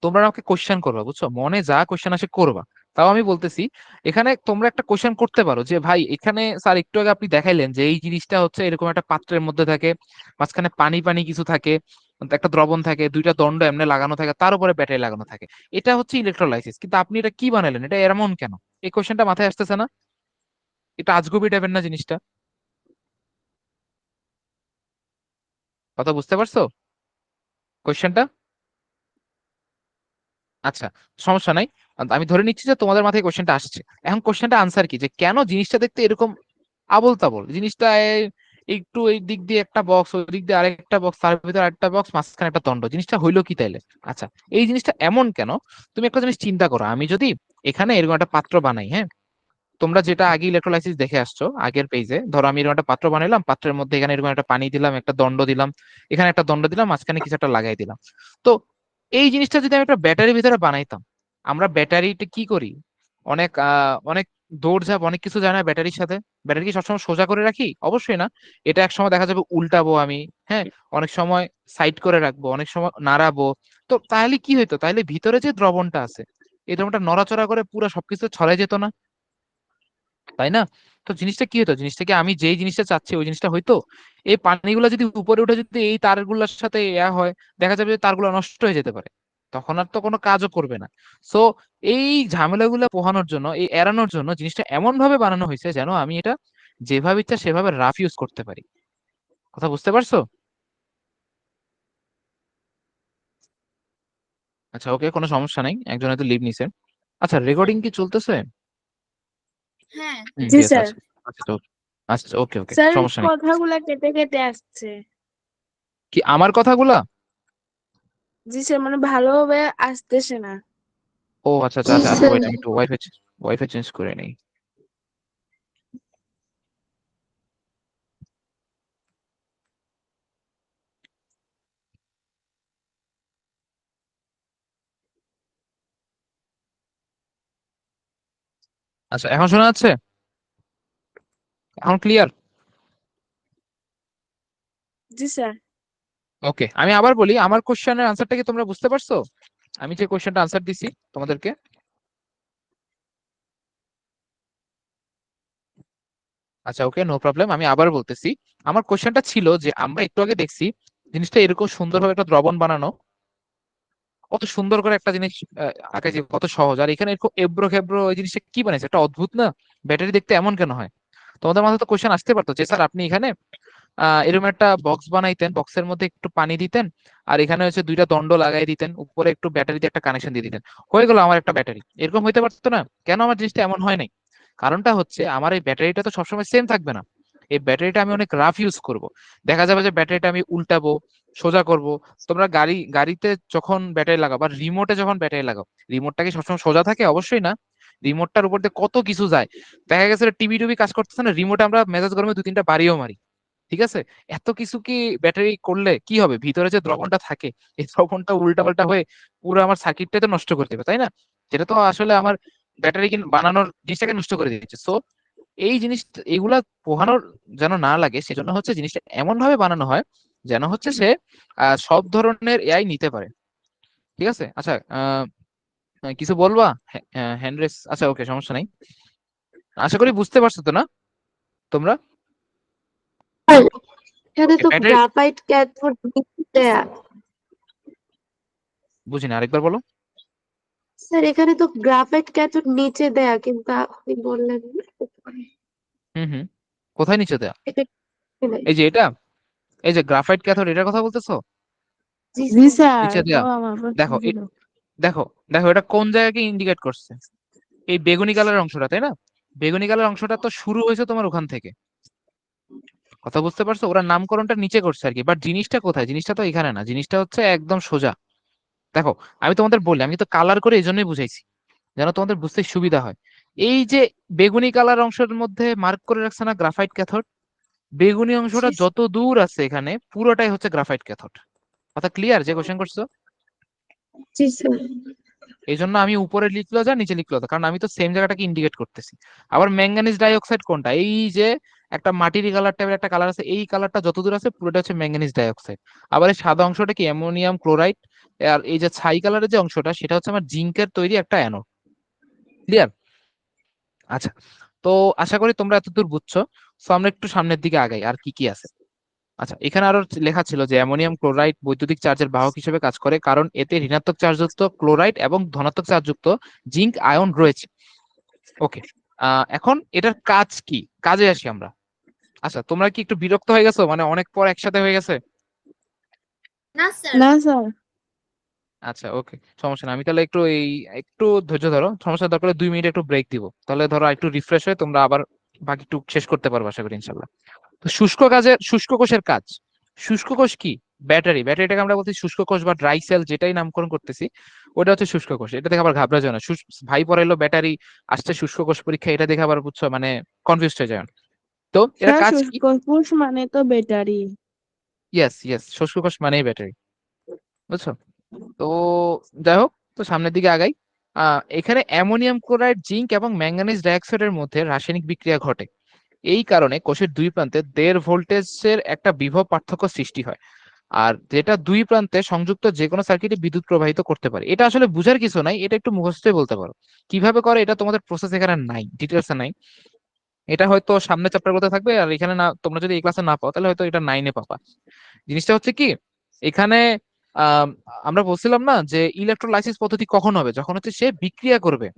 তোমরা আমাকে কোশ্চেন করবা, বুঝছো, মনে যা কোশ্চেন আসে করবা। তাও আমি বলতেছি, এখানে তোমরা একটা কোশ্চেন করতে পারো যে ভাই এখানে স্যার একটু আগে আপনি দেখাইলেন যে এই জিনিসটা হচ্ছে এরকম একটা পাত্রের মধ্যে থাকে, মাঝখানে পানি পানি কিছু থাকে, একটা দ্রবণ থাকে, দুইটা দণ্ড এমনি লাগানো থাকে, তার উপরে ব্যাটারি লাগানো থাকে, এটা হচ্ছে ইলেকট্রোলাইসিস, কিন্তু আপনি এটা কি বানালেন, এটা এমন কেন? এই কোশ্চেনটা মাথায় আসতেছে না? এটা আজগুবি টাইপের না জিনিসটা? কথা বুঝতে পারছো কোশ্চেনটা? আচ্ছা, সমস্যা নাই। আমি ধরে নিচ্ছি যে তোমাদের মাথায় কোশ্চেনটা আসছে। এখন কোশ্চেনটা আনসার কি, যে কেন জিনিসটা দেখতে এরকম আবোল তাবোল? জিনিসটা একটু এই দিক দিয়ে একটা বক্স, ওই দিক দিয়ে আরেকটা বক্স, তার ভিতরে আরেকটা বক্স, মাঝখানে একটা দণ্ড, জিনিসটা হইলো কি তাইলে? আচ্ছা, এই জিনিসটা এমন কেন? তুমি একটা জিনিস চিন্তা করো, আমি যদি এখানে এরকম একটা পাত্র বানাই, হ্যাঁ, তোমরা যেটা আগে ইলেকট্রোলাইসিস দেখে আসছো আগের পেজে, ধরো আমি এরকম একটা পাত্র বানাইলাম, পাত্রের মধ্যে এখানে এরকম একটা পানি দিলাম, একটা দণ্ড দিলাম, এখানে একটা দণ্ড দিলাম, মাঝখানে কিছু একটা লাগাই দিলাম। তো এই জিনিসটা যদি আমি একটা ব্যাটারির ভিতরে বানাইতাম, আমরা ব্যাটারিটা কি করি, অনেক অনেক দৌড়ঝাঁপ অনেক কিছু জানা ব্যাটারির সাথে। ব্যাটারি কি সবসময় সোজা করে রাখি? অবশ্যই না। এটা এক সময় দেখা যাবে উল্টাবো আমি, হ্যাঁ, অনেক সময় সাইড করে রাখবো, অনেক সময় নাড়াবো। তো তাহলে কি হইতো, তাহলে ভিতরে যে দ্রবণটা আছে, এই দ্রবণটা নড়াচড়া করে পুরো সবকিছু ছড়াই যেত না, তাই না? তো জিনিসটা কি হতো, জিনিসটা কি আমি যেই জিনিসটা চাচ্ছি ওই জিনিসটা হইতো? এই পানিগুলো যদি উপরে উঠে যদি এই তারগুলোর সাথে হয়, দেখা যাবে যে তারগুলো নষ্ট হয়ে যেতে পারে। তখন আর তো কোনো কাজও করবে না। সো এই ঝামেলাগুলো পোহানোর জন্য, এই এড়ানোর জন্য জিনিসটা এমন ভাবে বানানো হয়েছে যেন আমি এটা যেভাবে ইচ্ছা সেভাবে রাফ ইউজ করতে পারি। কথা বুঝতে পারছো? আচ্ছা ওকে, কোনো সমস্যা নাই, একজন হয়তো লিভ নিছে। আচ্ছা রেকর্ডিং কি চলতেছে? হ্যাঁ। জি ইয়েস, স্যার। আচ্ছা আচ্ছা আচ্ছা ওকে ওকে, স্যার সমস্যা নেই। কথাগুলা কেটে কেটে আসছে। কি আমার কথাগুলা? জি স্যার, মানে ভালোভাবে আসতেছে না। ও আচ্ছা আচ্ছা আচ্ছা আচ্ছা, ওয়েট আমি একটু ওয়াইফাই ওয়াইফাই চেঞ্জ করে নেই। আচ্ছা এখন শোনা যাচ্ছে? এখন ক্লিয়ার? জি স্যার। ওকে, আমি আবার বলি, আমার কোশ্চেনের আনসারটা কি তোমরা বুঝতে পারছো? আমি যে কোশ্চেনটা আনসার দিছি তোমাদেরকে। আচ্ছা ওকে, নো প্রবলেম, আমি আবার বলতেছি। আমার কোশ্চেনটা ছিল যে আমরা একটু আগে দেখছি জিনিসটা এরকম সুন্দরভাবে একটা দ্রবণ বানানো, কত সুন্দর করে একটা জিনিস আঁকা যে কত সহজ, আর এখানে এরকম এবড়ো খেবড়ো ওই জিনিসটা কি বানাইছে, একটা অদ্ভুত না? ব্যাটারি দেখতে এমন কেন হয়? তোমাদের মাথায় তো কোশ্চেন আসতে পারতো যে স্যার আপনি এখানে এরকম একটা বক্স বানাইতেন, বক্সের মধ্যে একটু পানি দিতেন, আর এখানে হচ্ছে দুইটা দণ্ড লাগাই দিতেন, উপরে একটু ব্যাটারি দিয়ে একটা কানেকশন দিয়ে দিতেন, হয়ে গেল আমার একটা ব্যাটারি। এরকম হইতে পারতো না? কেন আমার জিনিসটা এমন হয় নাই? কারণটা হচ্ছে আমার এই ব্যাটারিটা তো সবসময় সেম থাকবে না। এই ব্যাটারিটা আমি অনেক রাফ ইউজ করব। দেখা যাবে যে ব্যাটারিটা আমি উল্টাবো, সোজা করব। তোমরা গাড়িতে যখন ব্যাটারি লাগাও বা রিমোটে যখন ব্যাটারি লাগাও, রিমোটটা কি সবসময় সোজা থাকে? অবশ্যই না। রিমোটটার উপর দিয়ে কত কিছু যায়। দেখা গেছে টিভি টুবি কাজ করতেছে না, রিমোটে আমরা মেজাজ গরমে দু তিনটা বাড়িও মারি। ঠিক আছে? এত কিছু কি ব্যাটারি করলে কি হবে? ভিতরে যে দ্রবণটা থাকে, এই দ্রবণটা উল্টাপাল্টা হয়ে পুরো আমার সার্কিটটাই তো নষ্ট করে দেবে, তাই না? যেটা তো আসলে আমার ব্যাটারি বানানোর জিনিসটাকে নষ্ট করে দিচ্ছে। সো এই জিনিস, এগুলা পোহানোর যেন না লাগে সেজন্য হচ্ছে জিনিসটা এমন ভাবে বানানো হয় যেন হচ্ছে সে সব ধরনের এআই নিতে পারে। ঠিক আছে? আচ্ছা কিছু বলবা? হ্যান্ড রেস, আচ্ছা ওকে, সমস্যা নাই। আশা করি বুঝতে পারছো তো না তোমরা? স্যার, এখানে ওকে তো ব্যাটারি, গ্রাফাইট ক্যাথোড দেয়া। বুঝিনি, আরেকবার বলো। স্যার এখানে তো গ্রাফাইট ক্যাথোড নিচে দেয়া, কিন্তু আপনি বললেন উপরে। হুম হুম, কোথায় নিচে দেয়া? এটা কি নাই? এই যে এটা, এই যে গ্রাফাইট ক্যাথোড, এটার কথা বলতেছো? জি জি স্যার। স্যার, নিচে তো দেয়া? আমার প্রশ্ন দেখো ছিল। দেখো দেখো, এটা কোন জায়গাকে ইন্ডিকেট করছে? এই বেগুনি কালার অংশটা, তাই না? বেগুনি কালার অংশটা তো শুরু হয়েছে তোমার ওখান থেকে। কথা বুঝতে পারছো? ওরা নামকরণটা নিচে করছে আর কি, বাট জিনিসটা কোথায়? জিনিসটা তো এখানে না, জিনিসটা হচ্ছে একদম সোজা। দেখো আমি তোমাদের বলি, আমি তো কালার করে এই জন্যই বুঝাইছি যেন তোমাদের বুঝতে সুবিধা হয়। এই যে বেগুনি কালার অংশের মধ্যে মার্ক করে রাখছে না গ্রাফাইট ক্যাথোড, বেগুনি অংশটা যত দূর আছে এখানে পুরোটাই হচ্ছে গ্রাফাইট ক্যাথোড। কথা ক্লিয়ার যে কোশ্চেন করছো? জি স্যার। এই জন্য আমি উপরে লিখলো যা নিচে লিখলো তা, কারণ আমি তো সেম জায়গাটাকে ইন্ডিকেট করতেছি। আবার ম্যাঙ্গানিজ ডাইঅক্সাইড কোনটা? এই যে একটা মাটির কালার টাইপের একটা কালার আছে, এই কালারটা যত দূর আছে পুরোটা হচ্ছে ম্যাঙ্গানিজ ডাইঅক্সাইড। আবার এই সাদা অংশটা কি? Ammonium chloride. আর এই যে ছাই কালারের যে অংশটা সেটা হচ্ছে আমার জিঙ্কের তৈরি একটা অ্যানোড। ক্লিয়ার? আচ্ছা, তো আশা করি তোমরা এতদূর বুঝছো। তো আমরা একটু সামনের দিকে আগাই, আর কি কি আছে। আচ্ছা এখানে আরো লেখা ছিল যে অ্যামোনিয়াম ক্লোরাইড বৈদ্যুতিক চার্জের বাহক হিসেবে কাজ করে, কারণ এতে ঋণাত্মক চার্জযুক্ত ক্লোরাইড এবং ধনাত্মক চার্জযুক্ত জিঙ্ক আয়ন রয়েছে। ওকে, এখন এটার কাজ কি, কাজে আসি আমরা। আচ্ছা তোমরা কি একটু বিরক্ত হয়ে গেছো, মানে অনেক পর একসাথে হয়ে গেছে? না স্যার। না স্যার। আচ্ছা ওকে, সমস্যা না, আমি তাহলে একটু একটু ধৈর্য ধরো, সমস্যা দরকার হলে 2 মিনিট একটু ব্রেক দিব, তাহলে ধরো একটু রিফ্রেশ হয়ে তোমরা আবার বাকি একটু শেষ করতে পারবে আশা করি ইনশাল্লাহ। তো শুষ্ক কোষের কাজ। শুষ্ক কোষ কি? ব্যাটারিটাকে আমরা বলছি শুষ্ক কোষ বা ড্রাই সেল, যেটাই নামকরণ করতেছি ওটা হচ্ছে শুষ্ক কোষ। এটা দেখে আবার ঘাবড়া যায় না, ভাই পড়াইলো ব্যাটারি, আসছে শুষ্ক কোষ পরীক্ষা, এটা দেখে আবার বুঝছো মানে কনফিউজ হয়ে যায় না। তো এটা স্যার কাজ কি? শুষ্ক কোষ মানে তো ব্যাটারি। ইয়েস ইয়েস, শুষ্ক কোষ মানেই ব্যাটারি, বুঝছো? তো যাই হোক, তো সামনের দিকে আগাই। এখানে অ্যামোনিয়াম ক্লোরাইড, জিঙ্ক এবং ম্যাঙ্গানিজ ডাইঅক্সাইডের মধ্যে রাসায়নিক বিক্রিয়া ঘটে। এই কারণে কোষের দুই প্রান্তে 1.5 ভোল্টেজের একটা বিভব পার্থক্য সৃষ্টি হয়, আর যেটা দুই প্রান্তে সংযুক্ত যে কোনো সার্কিটে বিদ্যুৎ প্রবাহিত করতে পারে। এটা আসলে বুঝার কিছু নাই, এটা একটু মুখস্থই বলতে পারো। কিভাবে করে এটা তোমাদের প্রসেস এখানে নাই, ডিটেলসে নাই। এটা হয়তো সামনে চ্যাপ্টার গুলোতে থাকবে, আর এখানে না, তোমরা যদি এই ক্লাসে না পাও তাহলে হয়তো এটা 9-এ পাবা। জিনিসটা হচ্ছে কি, এখানে আহ, আমরা বলছিলাম না যে ইলেকট্রোলাইসিস পদ্ধতি কখন হবে, যখন হচ্ছে সে বিক্রিয়া করবে।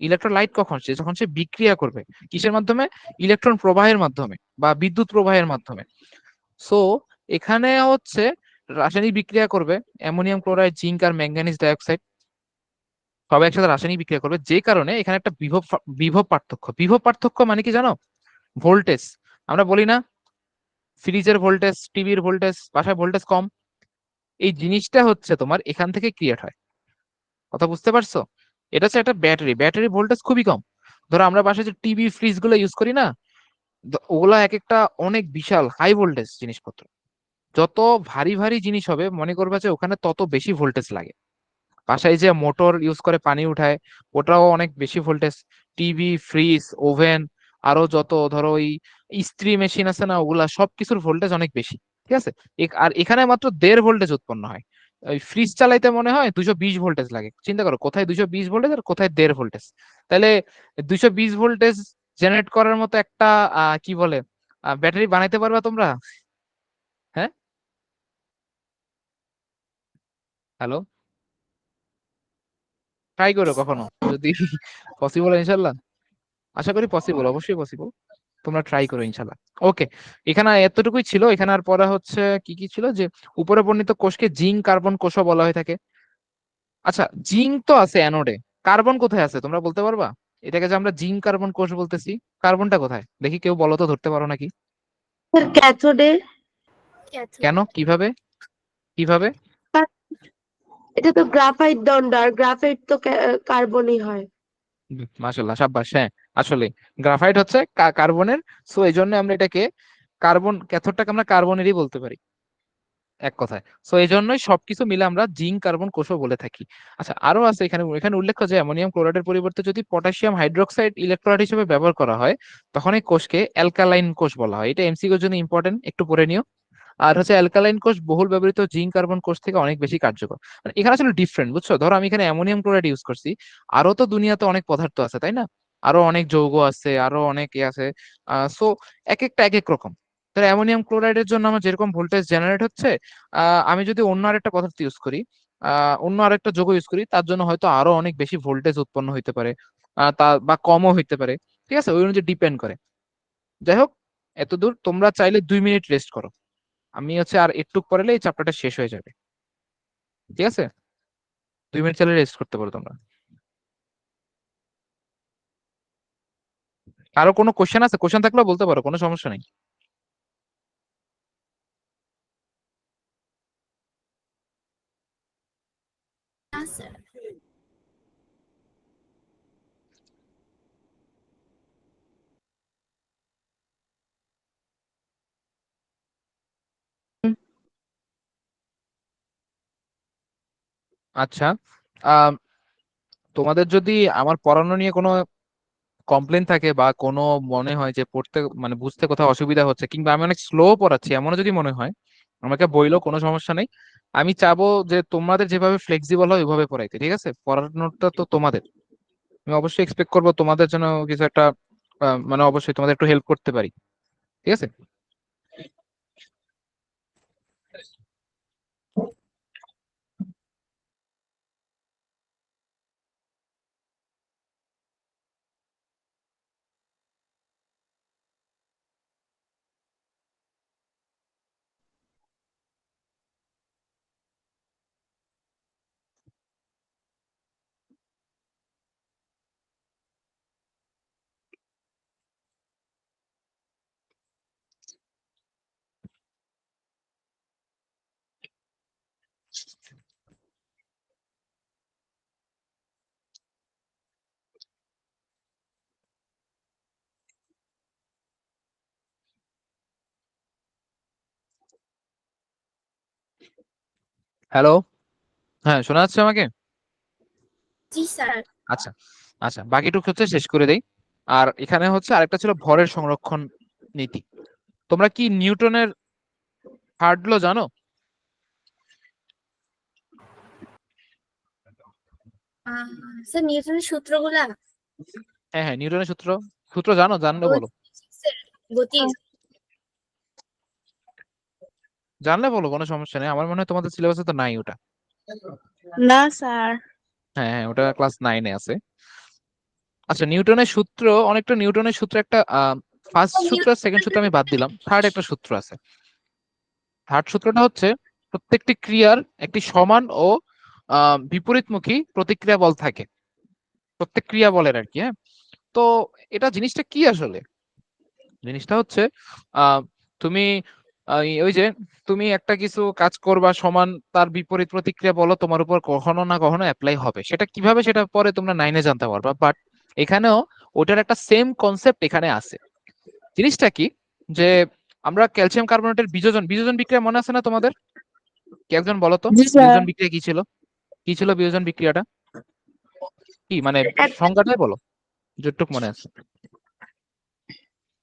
ইলেকট্রোলাইট কখন, সে যখন সে বিক্রিয়া করবে কিসের মাধ্যমে, ইলেকট্রন প্রবাহের মাধ্যমে বা বিদ্যুৎ প্রবাহের মাধ্যমে। সো এখানে হচ্ছে রাসায়নিক বিক্রিয়া করবে অ্যামোনিয়াম ক্লোরাইড, জিঙ্ক আর ম্যাঙ্গানিজ ডাইঅক্সাইড সব একসাথে রাসায়নিক বিক্রিয়া করবে, যে কারণে এখানে একটা বিভব পার্থক্য মানে কি জানো, ভোল্টেজ। আমরা বলি না ফ্রিজের ভোল্টেজ, টিভির ভোল্টেজ, বাসায় ভোল্টেজ কম, এই জিনিসটা হচ্ছে তোমার এখান থেকে ক্রিয়েট হয়। কথা বুঝতে পারছো? এটা হচ্ছে একটা ব্যাটারি ভোল্টেজ খুবই কম। ধরো আমরা বাসায় যে টিভি ফ্রিজ গুলো ইউজ করি না, ওগুলা এক একটা অনেক বিশাল হাই ভোল্টেজ জিনিসপত্র। যত ভারী ভারী জিনিস হবে মনে করবা যে ওখানে তত বেশি ভোল্টেজ লাগে। বাসায় যে মোটর ইউজ করে পানি উঠায়, ওটাও অনেক বেশি ভোল্টেজ। টিভি, ফ্রিজ, ওভেন, আরো যত ধরো ওই ইস্ত্রি মেশিন আছে না, ওগুলা সবকিছুর ভোল্টেজ অনেক বেশি। ঠিক আছে? আর এখানে মাত্র 1.5 ভোল্টেজ উৎপন্ন হয়। ওই ফ্রিজ চালাইতে মনে হয় 220 ভোল্টেজ লাগে। চিন্তা করো কোথায় 220 ভোল্টেজ আর কোথায় 1.5 ভোল্টেজ। তাহলে 220 ভোল্টেজ জেনারেট করার মতো একটা কি বলে ব্যাটারি বানাইতে পারবা তোমরা? হ্যাঁ, হ্যালো, ট্রাই করো কখনো যদি পসিবল, ইনশাল্লাহ। আশা করি পসিবল, অবশ্যই পসিবল। তোমরা ট্রাই করো ইনশাল্লাহ। ওকে, এখানে এতটুকুই ছিল। এখানে আর পরে হচ্ছে কি কি ছিল, যে উপরে বর্ণিত কোষকে জিঙ্ক কার্বন কোষও বলা হয়ে থাকে। আচ্ছা, জিঙ্ক তো আছে অ্যানোডে, কার্বন কোথায় আছে তোমরা বলতে পারবা? এটাকে যে আমরা জিঙ্ক কার্বন কোষ বলতেছি, কার্বনটা কোথায় দেখি, কেউ বলো তো, ধরতে পারো নাকি? স্যার ক্যাথোডে। কেন, কিভাবে, কিভাবে? এটা তো গ্রাফাইট দণ্ড, আর গ্রাফাইট তো কার্বনই হয়। মাশাআল্লাহ, সাব্বাস। হ্যাঁ, আসলে গ্রাফাইট হচ্ছে কার্বনের। সো এই জন্য আমরা এটাকে কার্বন, ক্যাথোডটাকে আমরা কার্বনেরই বলতে পারি এক কথায়। সো এই জন্যই সবকিছু মিলে আমরা জিঙ্ক কার্বন কোষও বলে থাকি। আচ্ছা, আরো আছে এখানে, এখানে উল্লেখ্য যে অ্যামোনিয়াম ক্লোরাইডের পরিবর্তে যদি পটাশিয়াম হাইড্রোক্সাইড ইলেকট্রোলাইট হিসেবে ব্যবহার করা হয়, তখন এই কোষকে অ্যালকালাইন কোষ বলা হয়। এটা এমসিকিউর জন্য ইম্পর্টেন্ট, একটু পড়ে নিও। আর হচ্ছে অ্যালকালাইন কোষ বহুল ব্যবহৃত জিঙ্ক কার্বন কোষ থেকে অনেক বেশি কার্যকর। মানে এখানে আসলে ডিফারেন্ট, বুঝছো? ধরো আমি এখানে অ্যামোনিয়াম ক্লোরাইড ইউজ করছি, আরো তো দুনিয়াতে অনেক পদার্থ আছে, তাই না? আরো অনেক যৌগ আছে, আরো অনেক ইয়ে আছে। সো এক একটা এক এক রকম। তাহলে অ্যামোনিয়াম ক্লোরাইডের জন্য আমার যেরকম ভোল্টেজ জেনারেট হচ্ছে, আমি যদি অন্য আরেকটা পদার্থ ইউজ করি, অন্য আরেকটা যৌগ ইউজ করি, তার জন্য হয়তো আরো অনেক বেশি ভোল্টেজ উৎপন্ন হইতে পারে, তা বা কমও হইতে পারে। ঠিক আছে, ওই অনুযায়ী ডিপেন্ড করে। যাই হোক, এতদূর তোমরা চাইলে 2 মিনিট রেস্ট করো। আমি হচ্ছে আর একটু পরেলে এই চ্যাপ্টারটা শেষ হয়ে যাবে। ঠিক আছে, 2 মিনিট চাইলে রেস্ট করতে পারো তোমরা। আরো কোনো কোশ্চেন আছে? কোশ্চেন থাকলেও বলতে পারো, কোনো সমস্যা নেই। না স্যার। আচ্ছা, আহ তোমাদের যদি আমার পড়ানো নিয়ে কোনো কমপ্লেন থাকে বা কোনো মনে হয় যে পড়তে মানে বুঝতে কোথাও অসুবিধা হচ্ছে, কিংবা আমি অনেক স্লো পড়াচ্ছি এমনও যদি মনে হয়, আমাকে বইলো, কোনো সমস্যা নেই। আমি চাবো যে তোমাদের যেভাবে ফ্লেক্সিবল হয় ওইভাবে পড়াইতে। ঠিক আছে, পড়ানোটা তো তোমাদের। আমি অবশ্যই এক্সপেক্ট করবো তোমাদের জন্য কিছু একটা, মানে অবশ্যই তোমাদের একটু হেল্প করতে পারি। ঠিক আছে। হ্যালো, হ্যাঁ, শোনা যাচ্ছে আমাকে? জি স্যার। আচ্ছা, আচ্ছা, বাকিটুকু হচ্ছে শেষ করে দেই। আর এখানে হচ্ছে আরেকটা ছিল ভরের সংরক্ষণ নীতি। তোমরা কি নিউটনের থার্ড ল জানো? আহ, স্যার নিউটনের সূত্রগুলা। হ্যাঁ, হ্যাঁ, নিউটনের সূত্র, সূত্র জানো, জানলে বলো। স্যার গতির। জানলে বলো, কোনো সমস্যা নেই। আমার মনে হয় তোমাদের সিলেবাসে তো নাই ওটা। না স্যার। হ্যাঁ হ্যাঁ, ওটা ক্লাস 9-এ আছে। আচ্ছা, নিউটনের সূত্র, অনেকটা নিউটনের সূত্র একটা ফার্স্ট সূত্র আর সেকেন্ড সূত্র আমি বাদ দিলাম, থার্ড একটা সূত্র আছে। থার্ড সূত্রটা হচ্ছে প্রত্যেকটি ক্রিয়ার একটি সমান ও বিপরীতমুখী প্রতিক্রিয়া বল থাকে, প্রত্যেক ক্রিয়া বলের আর কি। হ্যাঁ, তো এটা জিনিসটা কি আসলে? জিনিসটা হচ্ছে আহ তুমি ওই যে তুমি একটা কিছু কাজ করবা, সমান তার বিপরীত প্রতিক্রিয়া বলো তোমার উপর কখনো না কখনো অ্যাপ্লাই হবে। সেটা কিভাবে, সেটা পরে তোমরা 9-এ জানতে পারবা, বাট এখানেও ওটার একটা সেম কনসেপ্ট এখানে আছে। জিনিসটা কি, যে আমরা ক্যালসিয়াম কার্বনেটের বিযোজন বিযোজন বিক্রিয়া মনে আছে না তোমাদের? কি একজন বলো তো, জি স্যার। বিয়োজন বিক্রিয়া কি ছিল? কি ছিল বিয়োজন বিক্রিয়াটা? কি মানে এক- সংজ্ঞাটাই বলো, যতটুকু মনে আছে।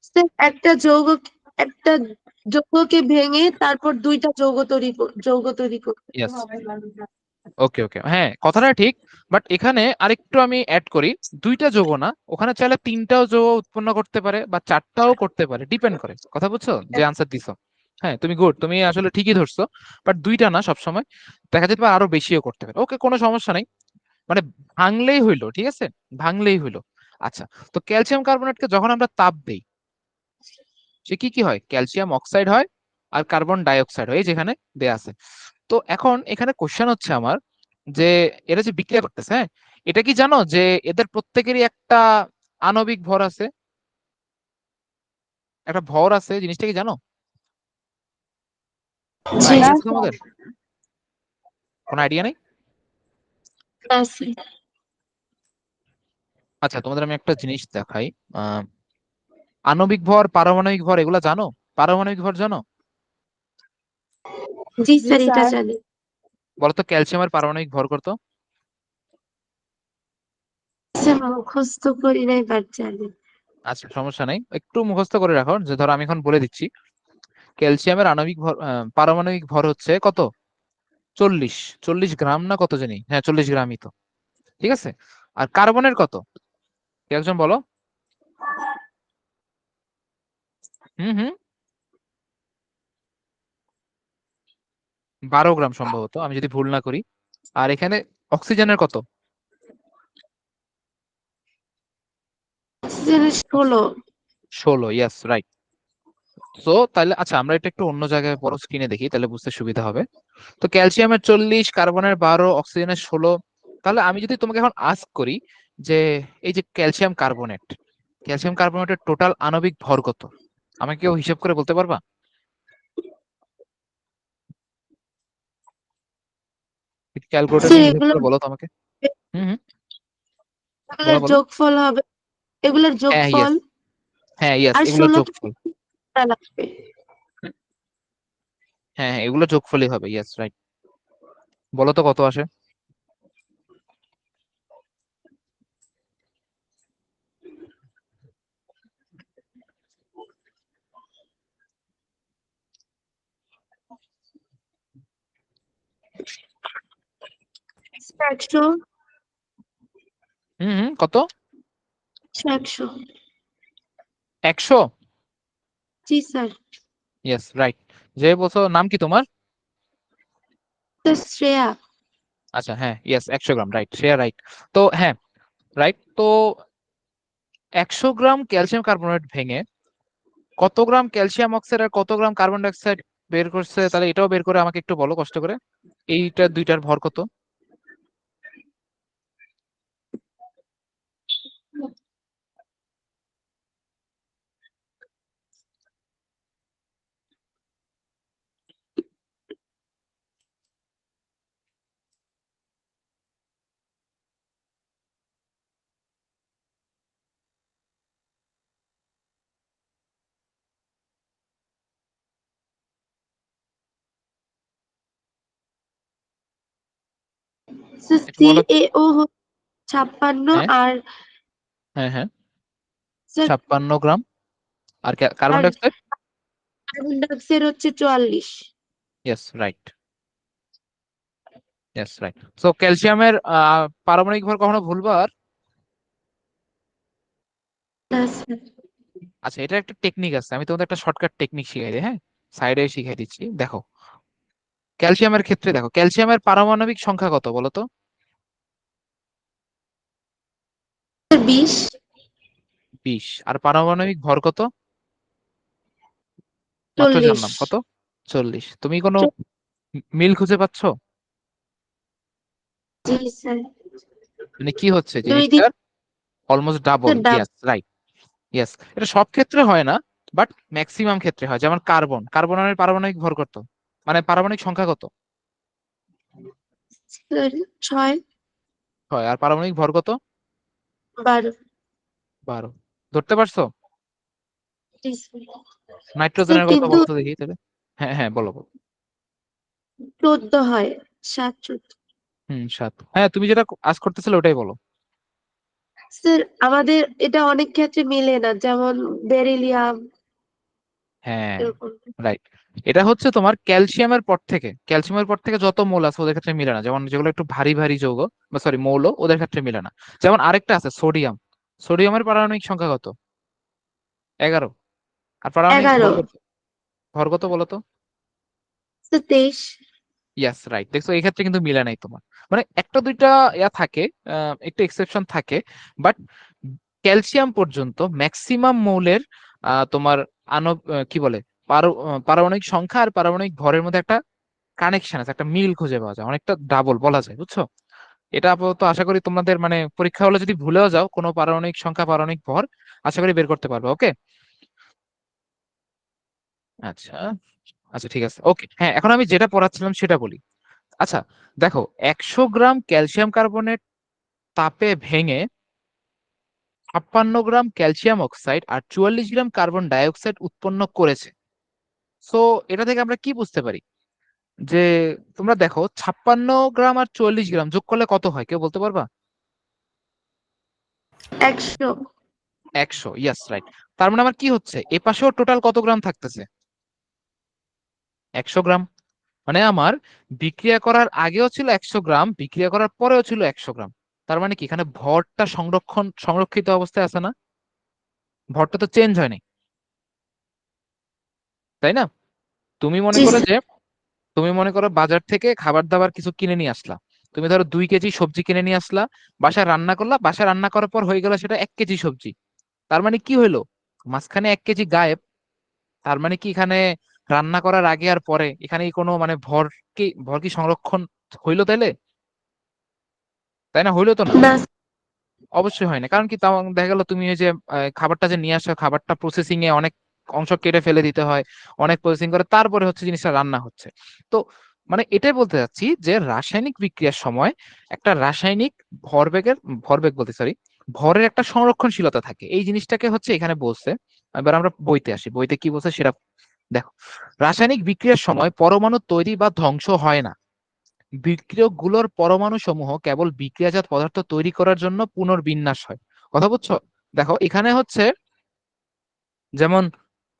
স্যার, একটা যৌগকে ভেঙে তারপর দুইটা যৌগ তৈরি করতে। ইয়েস, ওকে ওকে, হ্যাঁ কথাটা ঠিক। বাট এখানে আরেকটু আমি অ্যাড করি, দুইটা যৌগ না, ওখানে চাইলে তিনটাও যৌগ উৎপন্ন করতে পারে বা চারটাও করতে পারে, ডিপেন্ড করে। কথা বুঝছো যে আনসার দিছো? হ্যাঁ তুমি গুড, তুমি আসলে ঠিকই ধরছো। বাট দুইটা না, সবসময় দেখা যেতে পারে আরো বেশিও করতে পারে। ওকে, কোনো সমস্যা নেই, মানে ভাঙলেই হইলো, ঠিক আছে, ভাঙলেই হইলো। আচ্ছা, তো ক্যালসিয়াম কার্বনেটকে যখন আমরা তাপ দেই, সে কি কি হয়? ক্যালসিয়াম অক্সাইড হয় আর কার্বন ডাই অক্সাইড হয়, এই যেখানে দেয়া আছে। তো এখন এখানে কোশ্চেন হচ্ছে আমার, যে এরা যে বিক্রিয়া করতেছে, হ্যাঁ, এটা কি জানো যে এদের প্রত্যেকেরই একটা আণবিক ভর আছে, একটা ভর আছে, জিনিসটা কি জানো? কোনো জি, না আইডিয়া আছে স্যার। তোমাদের? কোনো আইডিয়া নেই? আছে। আচ্ছা, তোমাদের আমি একটা জিনিস দেখাই। আহ আণবিক ভর, পারমাণবিক ভর, এগুলা জানো? পারমাণবিক ভর জানো? জি জি স্যার, এটা স্যার। জানি। বলো তো ক্যালসিয়ামের পারমাণবিক ভর কত? স্যার, মুখস্থ করি নাই, বাট জানি। আচ্ছা সমস্যা নেই, একটু মুখস্থ করে রাখো। যে ধরো আমি এখন বলে দিচ্ছি, ক্যালসিয়ামের আণবিক ভর, পারমাণবিক ভর হচ্ছে কত? 40, 40 গ্রাম না কত জানি, হ্যাঁ 40 গ্রামই তো, ঠিক আছে। আর কার্বনের কত? কে একজন বলো। হুম হুম, 12 গ্রাম সম্ভবত, আমি যদি ভুল না করি। আর এখানে অক্সিজেনের কত? অক্সিজেনের 16। 16, ইয়েস রাইট। তো তাহলে আচ্ছা, আমরা এটা একটু অন্য জায়গায় বড় স্ক্রিনে দেখি, তাহলে বুঝতে সুবিধা হবে। তো ক্যালসিয়ামের 40, কার্বনের 12, অক্সিজেনের 16। তাহলে আমি যদি তোমাকে এখন আস্ক করি যে এই যে ক্যালসিয়াম কার্বনেট, ক্যালসিয়াম কার্বনেটের টোটাল আণবিক ভর কত, আমাকে কেউ হিসাব করে বলতে পারবা? ক্যালকুলেটর স্যার, নিয়ে হিসাব করে বলো তো আমাকে। হুম হুম, বলো এগুলোর বলো। যোগফল হবে, এগুলোর হ্যাঁ যোগফল। ইয়েস, হ্যাঁ ইয়েস, আর এগুলোর 16টা যোগফল। লাগবে। হ্যাঁ হ্যাঁ, এগুলো যোগফলই হবে, ইয়েস রাইট। বলো তো কত আসে? স্যার, 100। হুম হুম, কত? 100। 100? জি স্যার। Yes right. যে বলছো, নাম কি তোমার? স্যার, শ্রেয়া। আচ্ছা হ্যাঁ, ইয়েস 100 গ্রাম, রাইট, শেয়ার রাইট। তো হ্যাঁ, রাইট। তো 100 গ্রাম ক্যালসিয়াম কার্বনেট ভেঙে কত গ্রাম ক্যালসিয়াম অক্সাইড আর কত গ্রাম কার্বন ডাইঅক্সাইড বের করছে, তাহলে এটাও বের করে আমাকে একটু বলো কষ্ট করে। এইটা দুইটার ভর কত? স্যার, একটু বলো তো। CaO 56, হ্যাঁ আর হ্যাঁ হ্যাঁ, স্যার 56 গ্রাম। আর কার্বন আর ডাইঅক্সাইড? কার্বন ডাইঅক্সাইড হচ্ছে 44। Yes right, yes right. So ক্যালসিয়ামের পারমাণবিক ভর কখনো ভুলবা আর? না স্যার। আচ্ছা, এটা একটা টেকনিক আছে, আমি তোমাদের একটা শর্টকাট টেকনিক শিখাই দিই, হ্যাঁ, সাইডে শিখাই দিচ্ছি, দেখো। ক্যালসিয়ামের ক্ষেত্রে দেখো, ক্যালসিয়ামের পারমাণবিক সংখ্যা কত বলো তো? 20। 20। আর পারমাণবিক ভর কত? মাত্র 40। জানলাম, কত? 40। তুমি কোনো মিল খুঁজে পাচ্ছ? জি স্যার। মানে কি হচ্ছে 2 দিন জিনিসটার অলমোস্ট ডাবল। ডাব। Yes, right. ইয়েস, এটা সব ক্ষেত্রে হয় না, বাট ম্যাক্সিমাম ক্ষেত্রে হয়। যেমন কার্বনের পারমাণবিক ভর কত, মানে পারমাণবিক সংখ্যা কত? 6। হয়। আর পারমাণবিক ভর কত? 12। 12। ধরতে পারছো? জি স্যার। স্যার নাইট্রোজেনের কত কিন্তু বলো তো দেখি তাহলে। হ্যাঁ হ্যাঁ, বলো বলো। 14 হয়। 7, 14। 7। হ্যাঁ, তুমি যেটা আজ করতেছিলে ওটাই বলো। স্যার আমাদের এটা অনেক ক্ষেত্রে মিলে না, যেমন বেরিলিয়াম হ্যাঁ, এরকম। রাইট। এটা হচ্ছে তোমার ক্যালসিয়ামের পর থেকে যত মৌল আছে ওদের ক্ষেত্রে মিলে না। যেমন যেগুলো একটু ভারী ভারী যৌগ, বা সরি মৌল, ওদের ক্ষেত্রে মিলে না। যেমন আরেকটা আছে সোডিয়াম। সোডিয়ামের পারমাণবিক সংখ্যা কত? 11। আর পারমাণবিক 11। ভর কত বলো তো? স্যার 23। ইয়াস, রাইট। দেখছো, এই ক্ষেত্রে কিন্তু মিলে নাই তোমার। মানে একটা দুইটা ইয়া থাকে, একটু এক্সেপশন থাকে, বাট ক্যালসিয়াম পর্যন্ত ম্যাক্সিমাম মৌলের তোমার কি বলে, পারমাণবিক সংখ্যা আর পারমাণবিক ভরের মধ্যে একটা কানেকশন আছে, একটা মিল খুঁজে পাওয়া যায়, অনেকটা ডাবল বলা যায়, বুঝছো? এটা আপাতত আশা করি তোমাদের মানে পরীক্ষা হলে যদি ভুলেও যাও কোনো পারমাণবিক সংখ্যা, পারমাণবিক ভর, আশা করি বের করতে পারবে। ওকে, আচ্ছা। আচ্ছা, ঠিক আছে, ওকে। হ্যাঁ, এখন আমি যেটা পড়াচ্ছিলাম সেটা বলি। আচ্ছা, দেখো, 100 গ্রাম ক্যালসিয়াম কার্বনেট তাপে ভেঙে 56 গ্রাম ক্যালসিয়াম অক্সাইড আর 44 গ্রাম কার্বন ডাই অক্সাইড উৎপন্ন করেছে। সো এটা থেকে আমরা কি বুঝতে পারি? যে তোমরা দেখো, 56 গ্রাম আর 44 গ্রাম যোগ করলে কত হয়, কেউ বলতে পারবা? 100। 100। ইয়াস, রাইট। তার মানে আমার কি হচ্ছে, এ পাশেও টোটাল কত গ্রাম থাকতেছে? 100 গ্রাম। মানে আমার বিক্রিয়া করার আগেও ছিল 100 গ্রাম, বিক্রিয়া করার পরেও ছিল 100 গ্রাম। তার মানে কি এখানে ভরটা সংরক্ষিত অবস্থায় আছে না? ভরটা তো চেঞ্জ হয়নি, তাই না? তুমি মনে জি করো স্যার। যে, তুমি মনে করো বাজার থেকে খাবার দাবার কিছু কিনে নিয়ে আসলা। তুমি ধরো 2 কেজি সবজি কিনে নিয়ে আসলা, বাসায় রান্না করলা, বাসায় রান্না করার পর হয়ে গেল সেটা 1 কেজি সবজি। তার মানে কি হইলো, মাঝখানে 1 কেজি গায়েব। তার মানে কি এখানে রান্না করার আগে আর পরে এখানে কোনো মানে ভর কি সংরক্ষণ হইলো তাইলে? তাই না? হইলো তো না? না। অবশ্যই হয় না। কারণ কি, তাও দেখা গেল তুমি ওই যে খাবারটা যে নিয়ে আসো, খাবারটা প্রসেসিং এ অনেক অংশ কেটে ফেলে দিতে হয়, অনেক প্রসেসিং করে তারপরে হচ্ছে জিনিসটা রান্না হচ্ছে। তো মানে এটাই বলতে চাচ্ছি যে রাসায়নিক বিক্রিয়ার সময় একটা রাসায়নিক ভরবেগ বলতে সরি, ভরের একটা সংরক্ষণশীলতা থাকে। এই জিনিসটাকে হচ্ছে এখানে বলছে। এবার আমরা বইতে আসি, বইতে কি বলছে সেটা দেখো। রাসায়নিক বিক্রিয়ার সময় পরমাণু তৈরি বা ধ্বংস হয় না। বিক্রিয়কগুলোর পরমাণু সমূহ কেবল বিক্রিয়াজাত পদার্থ তৈরি করার জন্য পুনর্বিন্যাস হয়। কথা বুঝছো? দেখো এখানে হচ্ছে যেমন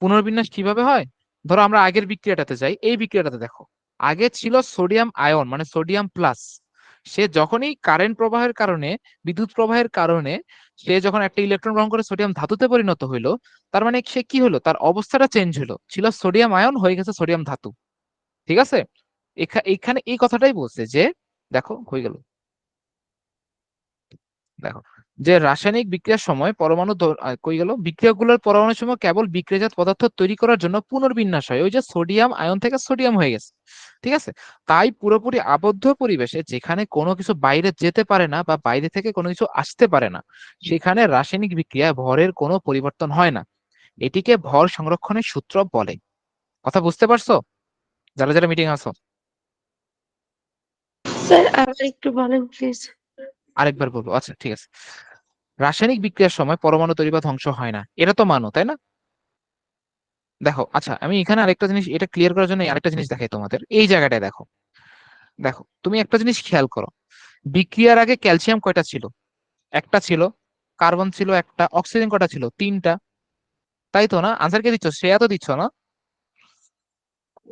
পুনর্বিন্যাস কিভাবে হয়, ধরো আমরা আগের বিক্রিয়াটাতে যাই, এই বিক্রিয়াটাতে দেখো, আগে ছিল সোডিয়াম আয়ন মানে সোডিয়াম প্লাস। সে যখনই কারেন্ট প্রবাহের কারণে, বিদ্যুৎ প্রবাহের কারণে সে যখন একটা ইলেকট্রন গ্রহণ করে সোডিয়াম ধাতুতে পরিণত হইলো, তার মানে সে কি হলো, তার অবস্থাটা চেঞ্জ হলো, ছিল সোডিয়াম আয়ন হয়ে গেছে সোডিয়াম ধাতু। ঠিক আছে? এখানে এই কথাটাই বলছে যে, দেখো হয়ে গেল, দেখো যে রাসায়নিক বিক্রিয়ার সময় কই গেল, বিক্রিয়কগুলোর পরমাণু সমূহ কেবল বিক্রিয়াজাত পদার্থ তৈরি করার জন্য পুনর্বিন্যাস হয়। ওই যে সোডিয়াম আয়ন থেকে সোডিয়াম হয়ে গেছে। ঠিক আছে? তাই পুরোপুরি আবদ্ধ পরিবেশে, যেখানে কোনো কিছু বাইরে যেতে পারে না বা বাইরে থেকে কোনো কিছু আসতে পারে না, সেখানে রাসায়নিক বিক্রিয়ায় ভরের কোনো পরিবর্তন হয় না। এটিকে ভর সংরক্ষণের সূত্র বলে। কথা বুঝতে পারছো যারা যারা মিটিং আছো? স্যার আবার একটু বলেন প্লিজ। আরেকবার বলবো, আচ্ছা ঠিক আছে। রাসায়নিক বিক্রিয়ার সময় পরমাণু তৈরি বা ধ্বংস হয় না, এটা তো মানো, তাই না? দেখো, আচ্ছা আমি এখানে আরেকটা জিনিস এটা ক্লিয়ার করার জন্য আরেকটা জিনিস দেখাই তোমাদের, এই জায়গাটায় দেখো। দেখো তুমি একটা জিনিস খেয়াল করো, বিক্রিয়ার আগে ক্যালসিয়াম কয়টা ছিল? একটা ছিল। কার্বন ছিল একটা, অক্সিজেন কয়টা ছিল? তিনটা। তাই তো না? আনসার কে দিচ্ছ, শ্রেয়া তো দিচ্ছ না?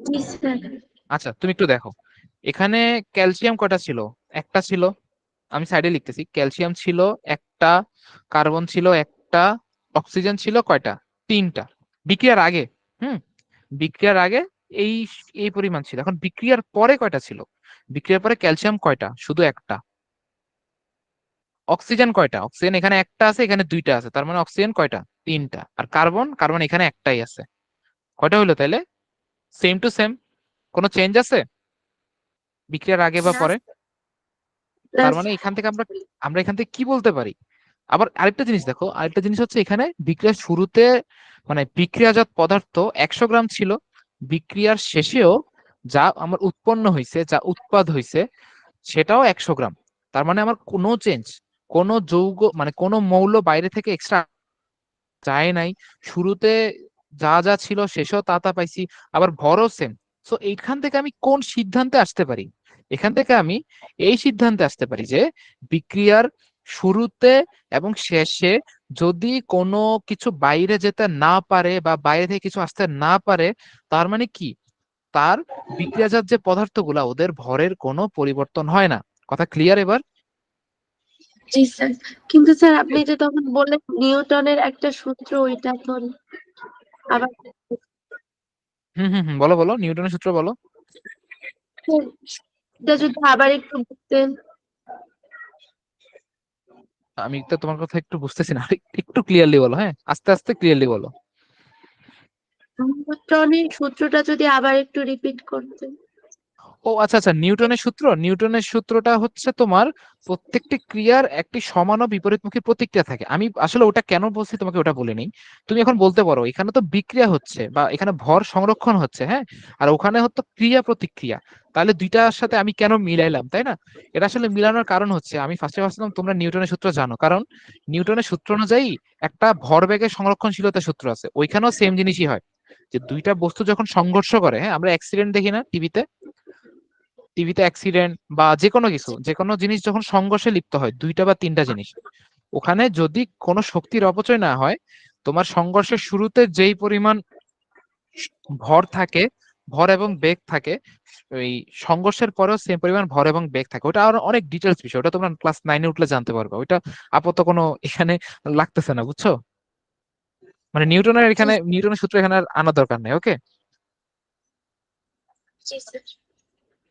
জি স্যার। আচ্ছা তুমি একটু দেখো, এখানে ক্যালসিয়াম কয়টা ছিল? একটা ছিল। আমি সাইডে লিখতেছি, ক্যালসিয়াম ছিল একটা, কার্বন ছিল একটা, অক্সিজেন ছিল কয়টা? তিনটা। বিক্রিয়ার আগে। হুম, বিক্রিয়ার আগে এই এই পরিমাণ ছিল। এখন বিক্রিয়ার পরে কয়টা ছিল? বিক্রিয়ার পরে ক্যালসিয়াম কয়টা? শুধু একটা। অক্সিজেন কয়টা? অক্সিজেন এখানে একটা আছে, এখানে দুইটা আছে, তার মানে অক্সিজেন কয়টা? তিনটা। আর কার্বন, কার্বন এখানে একটাই আছে। কয়টা হইলো তাইলে? সেম টু সেম, কোনো চেঞ্জ আছে বিক্রিয়ার আগে বা না পরে? তার না মানে এখান থেকে আমরা আমরা এখান থেকে কি বলতে পারি? আবার আরেকটা জিনিস দেখো, আরেকটা জিনিস হচ্ছে এখানে বিক্রিয়ার শুরুতে মানে বিক্রিয়াজাত পদার্থ 100 গ্রাম ছিল, বিক্রিয়ার শেষেও যা আমার উৎপন্ন হয়েছে, যা উৎপাদ হয়েছে সেটাও 100 গ্রাম। তার মানে আমার কোনো চেঞ্জ, কোনো যৌগ মানে কোনো মৌল বাইরে থেকে এক্সট্রা যায় নাই। শুরুতে যা যা ছিল শেষেও তা তা পাইছি, আবার ভরও সেম। সো এইখান থেকে আমি কোন সিদ্ধান্তে আসতে পারি? এখান থেকে আমি এই সিদ্ধান্তে আসতে পারি যে বিক্রিয়ার শুরুতে এবং শেষে যদি কোনো কিছু বাইরে যেতে না পারে বা বাইরে থেকে কিছু আসতে না পারে, তার মানে কি, তার বিক্রিয়াজাত যে পদার্থগুলা ওদের ভরের কোনো পরিবর্তন হয় না। কথা ক্লিয়ার এবার? জি স্যার, কিন্তু স্যার আপনি যে তখন বললেন নিউটনের একটা সূত্র, ওইটা তো আবার হুম হুম হুম, বলো বলো, নিউটনের সূত্র বলো। এটা যদি আবার একটু বলতেন। আমি তো তোমার কথা একটু বুঝতেছি না, একটু ক্লিয়ারলি বলো, হ্যাঁ আস্তে আস্তে ক্লিয়ারলি বলো। নিউটনের সূত্রটা যদি আবার একটু রিপিট করতেন। ও আচ্ছা আচ্ছা, নিউটনের সূত্র, নিউটনের সূত্রটা হচ্ছে তোমার প্রত্যেকটি ক্রিয়ার একটি সমান ও বিপরীতমুখী প্রতিক্রিয়া থাকে। আমি আসলে ওটা কেন বলছি তোমাকে ওটা বলে নেই। তুমি এখন বলতে পারো এখানে তো বিক্রিয়া হচ্ছে বা এখানে ভর সংরক্ষণ হচ্ছে, হ্যাঁ, আর ওখানে হতো ক্রিয়া প্রতিক্রিয়া, তাহলে দুইটার সাথে আমি কেন মিলাইলাম, তাই না? এটা আসলে মিলানোর কারণ হচ্ছে আমি ফার্স্টে ভাবছিলাম তোমরা নিউটনের সূত্র জানো, কারণ নিউটনের সূত্র অনুযায়ী একটা ভরবেগের সংরক্ষণশীলতার সূত্র আছে, ওইখানেও সেম জিনিসই হয়, যে দুইটা বস্তু যখন সংঘর্ষ করে, হ্যাঁ আমরা অ্যাক্সিডেন্ট দেখি না টিভিতে, টিভিতে অ্যাক্সিডেন্ট বা যে কোনো কিছু, যে কোনো জিনিস যখন সংঘর্ষে লিপ্ত হয়, দুইটা বা তিনটা জিনিস, ওখানে যদি কোনো শক্তির অপচয় না হয়, তোমার সংঘর্ষের শুরুতে যেই পরিমাণ ভর থাকে, ভর এবং বেগ থাকে, ওই সংঘর্ষের পরেও সেম পরিমাণ ভর এবং বেগ থাকে। ওটা আরো অনেক ডিটেলস বিষয়, ওটা তোমরা ক্লাস 9-এ উঠলে জানতে পারবে, ওইটা আপাতত কোনো এখানে লাগতেছে না, বুঝছো? মানে নিউটনের জি এখানে, নিউটনের সূত্র এখানে আর আনার দরকার নেই, ওকে? জি স্যার।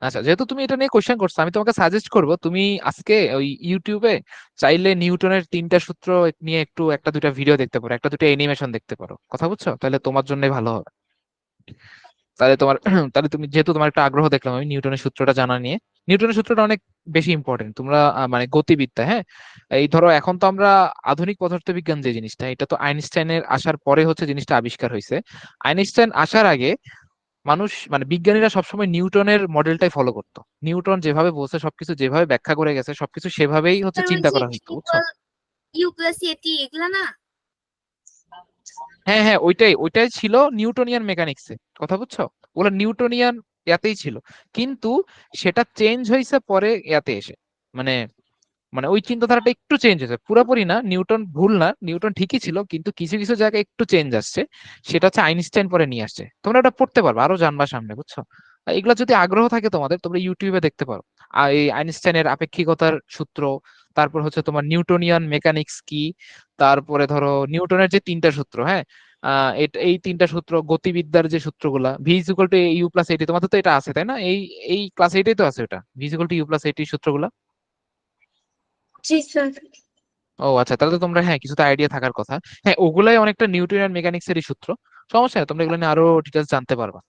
আচ্ছা, যেহেতু তুমি এটা নিয়ে কোশ্চেন করছো, আমি তোমাকে সাজেস্ট করব তুমি আজকে ওই ইউটিউবে চাইলে নিউটনের 3টা সূত্র নিয়ে একটু একটা দুইটা ভিডিও দেখতে পারো, একটা দুইটা অ্যানিমেশন দেখতে পারো, কথা বুঝছো? তাহলে তোমার জন্য ভালো হবে। তাহলে তোমার তাহলে তুমি যেহেতু তোমার একটা আগ্রহ দেখলাম আমি নিউটনের সূত্রটা জানা নিয়ে, নিউটনের সূত্রটা অনেক বেশি ইম্পর্টেন্ট। তোমরা মানে গতিবিদ্যা, হ্যাঁ, এই ধরো এখন তো আমরা আধুনিক পদার্থবিজ্ঞান যে জিনিসটা, এটা তো আইনস্টাইনের আসার পরে হচ্ছে জিনিসটা আবিষ্কার হয়েছে। আইনস্টাইন আসার আগে মানুষ মানে বিজ্ঞানীরা সবসময় নিউটনের মডেলটাই ফলো করতো। নিউটন যেভাবে বলছে, সবকিছু যেভাবে ব্যাখ্যা করে গেছে, সবকিছু সেভাবেই হচ্ছে স্যার ওই চিন্তা যে করা হইতো, বুঝছো? ইউ প্লাস এটি এগুলা না? হ্যাঁ হ্যাঁ, ওইটাই ওইটাই ছিল নিউটনিয়ান মেকানিক্সে, কথা বুঝছো? ওগুলো নিউটনিয়ান ইয়াতেই ছিল, কিন্তু সেটা চেঞ্জ হয়েছে পরে ইয়াতে এসে, মানে মানে ওই চিন্তাধারাটা একটু চেঞ্জ হয়েছে, পুরোপুরি না, নিউটন ভুল না, নিউটন ঠিকই ছিল, কিন্তু কিছু কিছু জায়গায় একটু চেঞ্জ আসছে। সেটা হচ্ছে আইনস্টাইন পরে নিয়ে আসছে। তোমরা ওটা পড়তে পারবে, আরো জানবা সামনে, বুঝছো? আর এগুলো যদি আগ্রহ থাকে তোমাদের, তোমরা ইউটিউবে দেখতে পারো। আর এই আইনস্টাইনের আপেক্ষিকতার সূত্র, তারপর হচ্ছে তোমার নিউটনিয়ান মেকানিক্স কি, তারপরে ধরো নিউটনের যে 3টা সূত্র, হ্যাঁ, এই 3টা সূত্র, গতিবিদ্যার যে সূত্রগুলা, v is equal to u plus a t, তোমাদের তো এটা আছে তাই না? এই এই ক্লাস 8-এই তো আছে ওটা, v is equal to u plus a t সূত্রগুলা। জি স্যার। ও আচ্ছা, তাহলে তো তোমরা হ্যাঁ কিছুটা আইডিয়া থাকার কথা। হ্যাঁ, ওগুলাই অনেকটা নিউটন মেকানিক্স এরই সূত্র। সমস্যা নেই, তোমরা এগুলো নিয়ে আরো ডিটেলস জানতে পারবা।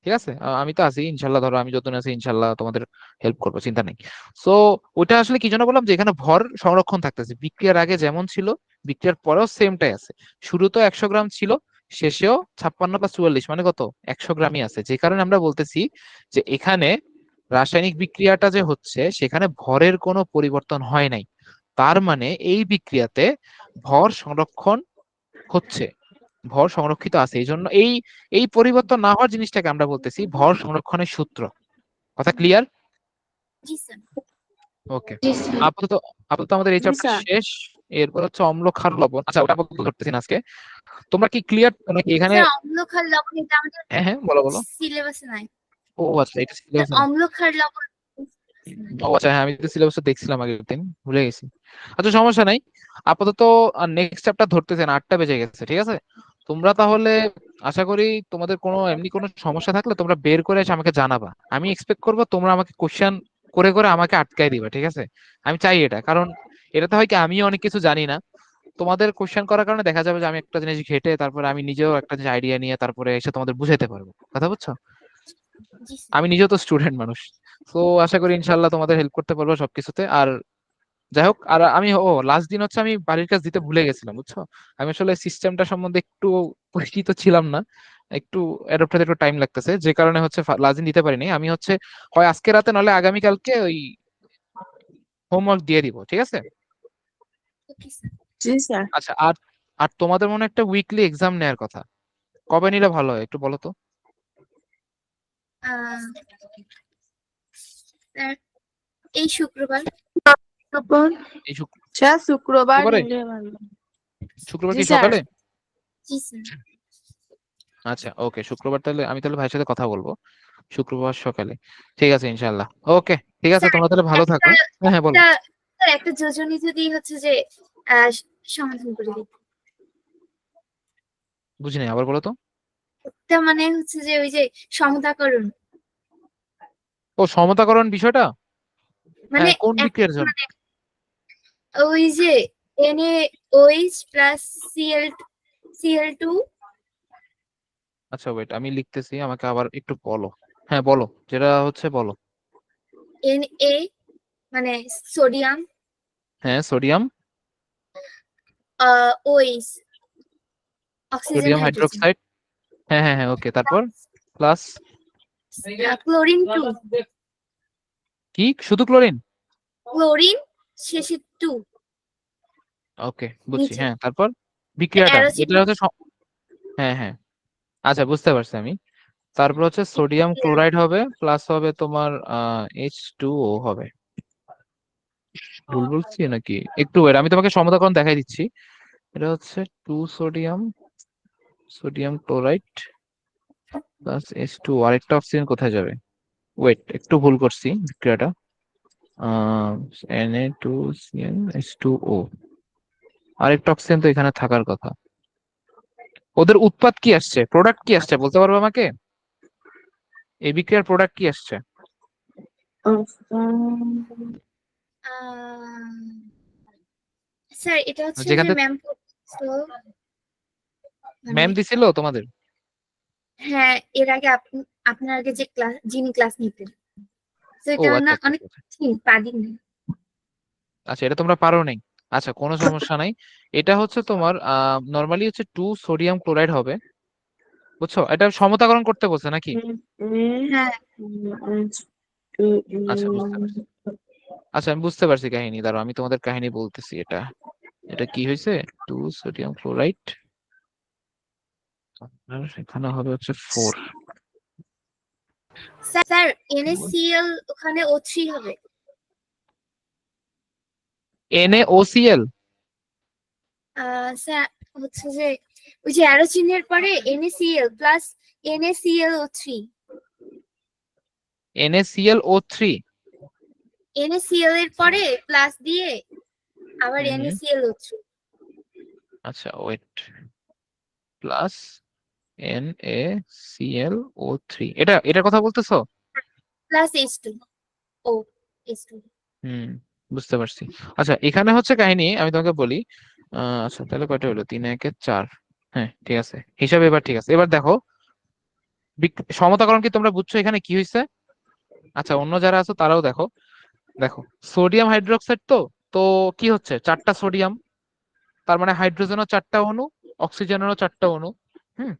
ঠিক আছে, আমি তো আছি ইনশাল্লাহ, ধরো আমি যতদিন আছি ইনশাল্লাহ তোমাদের হেল্প করবো, চিন্তা নেই। সো ওটা আসলে কি জন্য বললাম, যে এখানে ভর সংরক্ষণ থাকতেছে, বিক্রিয়ার আগে যেমন ছিল বিক্রিয়ার পরেও সেমটাই আছে। শুরুতেও 100 গ্রাম ছিল, শেষেও 56 + 44 মানে কত, 100 গ্রামই আছে। যে কারণে আমরা বলতেছি যে এখানে রাসায়নিক বিক্রিয়াটা যে হচ্ছে সেখানে ভরের কোনো পরিবর্তন হয় নাই। তার মানে এই বিক্রিয়াতে ভর সংরক্ষণ হচ্ছে, ভর সংরক্ষিত আছে, এই জন্য এই এই পরিবর্তন না হওয়ার জিনিসটাকে আমরা বলতেছি ভর সংরক্ষণের সূত্র। কথা ক্লিয়ার? জি স্যার। ওকে, জি স্যার। আপাতত আপাতত আমাদের এই জি চ্যাপ্টার স্যার। শেষ। এরপর হচ্ছে অম্ল ক্ষার লবণ, আচ্ছা ওটা আপাতত ধরতেছি না আজকে। তোমরা কি ক্লিয়ার নাকি এখানে? স্যার অম্ল ক্ষার লবণ এটা আমাদের হ্যাঁ হ্যাঁ, বলো বলো। সিলেবাসে নাই। ও আচ্ছা, এটা স্যার সিলেবাসে নাই। অম্ল ক্ষার লবণ syllabus-এ নাই। ও আচ্ছা, হ্যাঁ আমি তো সিলেবাসে দেখছিলাম আগের দিন, ভুলে গেছি। আচ্ছা সমস্যা নাই, আপাতত নেক্সট চ্যাপ্টার ধরতেছেন, 8টা বেজে গেছে, ঠিক আছে? তোমরা তাহলে আশা করি তোমাদের কোনো এমনি কোনো সমস্যা থাকলে তোমরা বের করে এসে আমাকে জানাবা। আমি এক্সপেক্ট করবো তোমরা আমাকে কোশ্চেন করে করে আমাকে আটকাই দিবা, ঠিক আছে? আমি চাই এটা, কারণ এটাতে হয় কি আমিও অনেক কিছু জানি না, তোমাদের কোশ্চেন করার কারণে দেখা যাবে যে আমি একটা জিনিস ঘেটে তারপরে আমি নিজেও একটা জিনিস আইডিয়া নিয়ে তারপরে এসে তোমাদের বুঝাইতে পারবো। কথা বুঝছো? জি স্যার। আমি নিজেও তো স্টুডেন্ট মানুষ। তো আশা করি ইনশাল্লাহ তোমাদের হেল্প করতে পারবো সবকিছুতে। আর যাই হোক, আর আমি লাস্ট দিন হচ্ছে আমি বাড়ির কাজ দিতে ভুলে গেছিলাম, বুঝছো? আমি আসলে সিস্টেমটা সম্বন্ধে একটু পরিচিত ছিলাম না, একটু অ্যাডপ্ট হতে একটু টাইম লাগতেছে, যে কারণে হচ্ছে লাস্ট দিন দিতে পারিনি। আমি হচ্ছে হয় আজকে রাতে নলে আগামীকালকে ওই হোমওয়ার্ক দিয়ে দিব, ঠিক আছে? Okay sir. জি স্যার। আচ্ছা, আর আর তোমাদের মনে হয় একটা উইকলি এক্সাম নেওয়ার কথা, কবে নিলে ভালো হয় একটু বলো তো? আহ, স্যার এই শুক্রবার। তারপর এই স্যার শুক্রবার শুক্রবারে? নিলে ভালো। শুক্রবার জি কি স্যার। সকালে? জি স্যার। আচ্ছা ওকে, শুক্রবার তাহলে আমি তাহলে ভাইয়ের সাথে কথা বলবো শুক্রবার সকালে। ঠিক আছে ইনশাল্লাহ। ওকে, ঠিক আছে, স্যার তোমরা তাহলে ভালো থাকো। একটা হ্যাঁ হ্যাঁ, বলো। একটা স্যার একটা যোজনী যদি হচ্ছে যে আহ, সমাধান করে দিই। বুঝিনি, আবার বলো তো। একটা মানে হচ্ছে যে ওই যে সমতাকরণ, ও, সমতাকরণ বিষয়টা? মানে হ্যাঁ, কোন বিক্রিয়ার জন্য? মানে ওই যে NaOH প্লাস Cl2 আচ্ছা ওয়েট, আমি লিখতেছি, আমাকে আবার একটু বলো। হ্যাঁ বলো, যেটা হচ্ছে বলো। Na মানে সোডিয়াম, হ্যাঁ, sodium, OH oxygen sodium hydrogen, hydroxide. হ্যাঁ হ্যাঁ হ্যাঁ, ওকে, তারপর প্লাস ক্লোরিন 2, কি শুধু ক্লোরিন? ক্লোরিন শেষে 2 ওকে, বুঝছি। নিচে হ্যাঁ, তারপর বিক্রিয়াটা অ্যারোচিন। যেটা হচ্ছে হ্যাঁ হ্যাঁ, আচ্ছা বুঝতে পারছি আমি। তারপর হচ্ছে সোডিয়াম ক্লোরাইড হবে, প্লাস হবে তোমার H2O হবে। ভুল বলছি নাকি? একটু wait, আমি তোমাকে সমতাকরণ দেখাই দিচ্ছি। এটা হচ্ছে 2 সোডিয়াম ক্লোরাইড প্লাস H2O, আরেকটা অক্সিজেন কোথায় যাবে? ওয়েট, একটু ভুল করছি বিক্রিয়াটা। Na2CnH2O, আরেকটা অক্সিজেন তো এখানে থাকার কথা। ওদের উৎপাদ কি আসছে, প্রোডাক্ট কি আসছে বলতে পারবে আমাকে? এই বিক্রিয়ার প্রোডাক্ট কি আসছে? স্যার এটা হচ্ছে যেখান যে থেকে ম্যাম ম্যাম মানে দিছিল তোমাদের? হ্যাঁ এর আগে আপনার আগে যে ক্লাস যিনি ক্লাস নিতেন, তো ও এটা আচ্ছা না আচ্ছা অনেক আচ্ছা। পারি না। আচ্ছা, এটা তোমরা পারো নাই। আচ্ছা, কোনো সমস্যা নাই। এটা হচ্ছে তোমার নর্মালি হচ্ছে 2 সোডিয়াম ক্লোরাইড হবে, বুঝছো? এটা সমতাকরণ করতে বলছে নাকি? হ্যাঁ আচ্ছা বুঝতে পারছি। আচ্ছা আমি বুঝতে পারছি কাহিনী, দাঁড়াও আমি তোমাদের কাহিনী বলতেছি। এটা এটা কি হয়েছে, 2 সোডিয়াম ক্লোরাইড আর এখানে হবে হচ্ছে 4। স্যার NaCl ওখানে O3 হবে। NaOCl? স্যার হচ্ছে যে ওই যে অ্যারো চিহ্নের পরে NaCl plus NaClO3, NaClO3? NaCl এর পরে প্লাস দিয়ে আবার হুম হুম, NaClO3 আচ্ছা ওয়েট, প্লাস NaClO3, এটা এটার কথা বলতেছো? Plus H2O H2। হুম, বুঝতে পারছি। আচ্ছা, এখানে হচ্ছে কাহিনী, আমি তোমাকে বলি। আচ্ছা তাহলে কয়টা হলো, 3 × 1 = 4। হ্যাঁ ঠিক আছে, হিসাবে এবার ঠিক আছে। এবার দেখো সমতাকরণ কি তোমরা বুঝছো এখানে কি হয়েছে? আচ্ছা, অন্য যারা আছো তারাও দেখো। দেখো, সোডিয়াম হাইড্রোক্সাইড তো, তো কি হচ্ছে, 4টা সোডিয়াম, তার মানে হাইড্রোজেনও 4টা অণু, অক্সিজেনেরও 4টা অণু। হুম,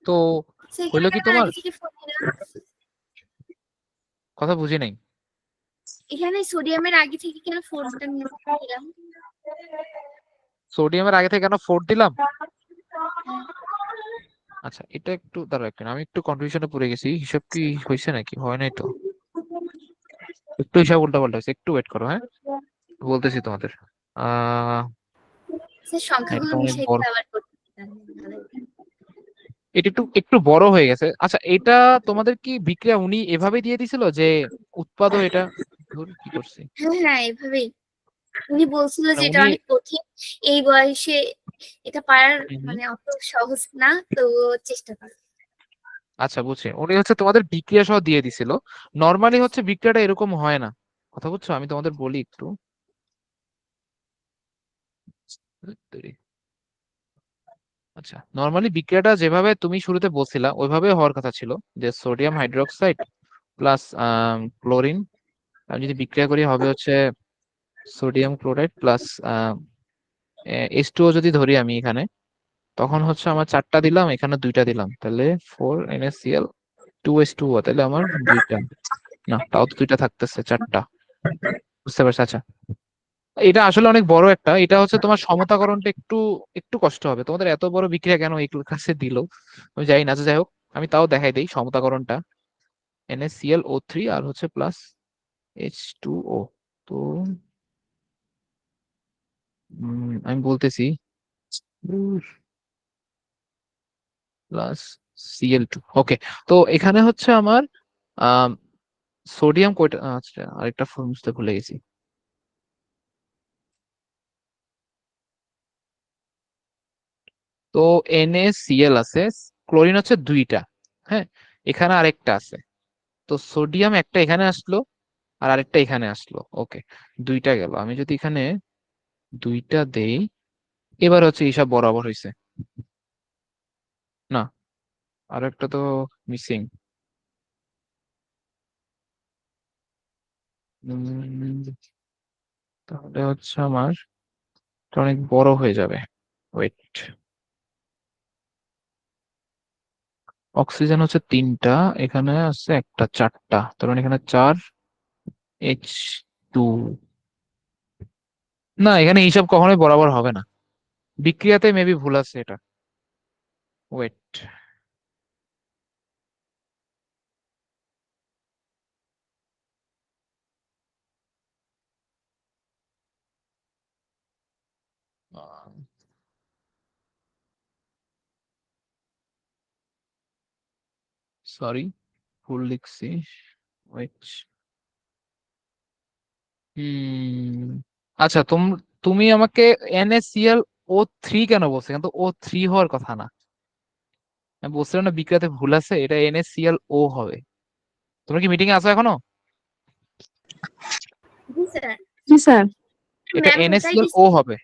তো হইলো সেখানে কি আমার তোমার, আগে থেকে ফোন দিলাম, কথা বুঝি নাই। এখানে সোডিয়ামের আগে থেকে কেন ফোনটা নিলাম? সোডিয়ামের আগে থেকে কেন 4 দিলাম? হ্যাঁ, আচ্ছা, এটা একটু দাঁড়াও, একটু আমি একটু কনফিউশনে পড়ে গেছি, হিসাব কি হয়েছে নাকি হয় নাই তো, একটু হিসাব উল্টাপাল্টা হয়েছে, একটু ওয়েট করো। হ্যাঁ, বলতেছি তোমাদের। আহ স্যার এটা সংখ্যাগুলো তো অনেক মিশাই বড়, দিলে আবার করতে ভালো। এটা একটু একটু বড় হয়ে গেছে। আচ্ছা, এটা তোমাদের কি বিক্রিয়া উনি এভাবে দিয়ে দিছিল যে উৎপাদও এটা? ধুর, কি করছি, হ্যাঁ হ্যাঁ এভাবেই উনি বলছিল মানে যে এটা উনি, অনেক কঠিন, এই বয়সে এটা পারার হুম। মানে অত সহজ না, তো চেষ্টা করো। আচ্ছা, বুঝছি। উনি হচ্ছে তোমাদের বিক্রিয়া সহ দিয়ে দিছিল। নর্মালি হচ্ছে বিক্রিয়াটা এরকম হয় না, কথা বুঝছো? আমি তোমাদের বলি একটু। আচ্ছা, নর্মালি বিক্রিয়াটা যেভাবে তুমি শুরুতে বলছিলা ওইভাবে হওয়ার কথা ছিল, যে সোডিয়াম হাইড্রোক্সাইড প্লাস ক্লোরিন। আমি যদি বিক্রিয়া করি হবে হচ্ছে সোডিয়াম ক্লোরাইড প্লাস H2O যদি ধরি আমি এখানে, তখন হচ্ছে আমার 4টা দিলাম, এখানে 2টা দিলাম, তাহলে 4 NaCl 2H2O, তাহলে আমার 2টা, না তাও তো 2টা থাকতেছে, 4টা। বুঝতে পারছি। আচ্ছা, এটা আসলে অনেক বড় একটা, এটা হচ্ছে তোমার সমতাকরণটা একটু একটু কষ্ট হবে তোমাদের। এত বড় বিক্রিয়া কেন এই কাছে দিল আমি জানি না। আচ্ছা, যাই হোক, আমি তাও দেখাই দিই সমতাকরণটা। NaClO3 আর হচ্ছে প্লাস H2O। তো আমি বলতেছি প্লাস Cl2। ওকে, তো এখানে হচ্ছে আমার সোডিয়াম কয়টা, আচ্ছা আরেকটা বুঝতে ভুলে গেছি। তো NaCl আছে, ক্লোরিন হচ্ছে 2টা, হ্যাঁ, এখানে আরেকটা আছে। তো সোডিয়াম একটা এখানে আসলো আর আরেকটা এখানে আসলো, ওকে, 2টা গেল। আমি যদি এখানে 2টা দেই, এবার হচ্ছে হিসাব বরাবর হয়েছে। না, আরো একটা তো মিসিং। তাহলে হচ্ছে আমার এটা অনেক বড় হয়ে যাবে। ওয়েট, অক্সিজেন হচ্ছে 3টা, এখানে আছে একটা, 4টা, তার মানে এখানে 4H2। না, এখানে হিসাব কখনোই বরাবর হবে না, বিক্রিয়াতে মেবি ভুল আছে এটা। ওয়েট, সরি, ভুল লিখছি। ওয়েট, আচ্ছা, তুমি আমাকে NaClO3 কেন বলছো? কিন্তু O3 হওয়ার কথা না। আমি বলছিলাম না বিক্রিয়াতে ভুল আছে, এটা NaClO হবে। তোমরা কি মিটিং এ আছো এখনো? জি স্যার। জি স্যার। এটা ম্যাম ওটাই দিছি। NaClO হবে।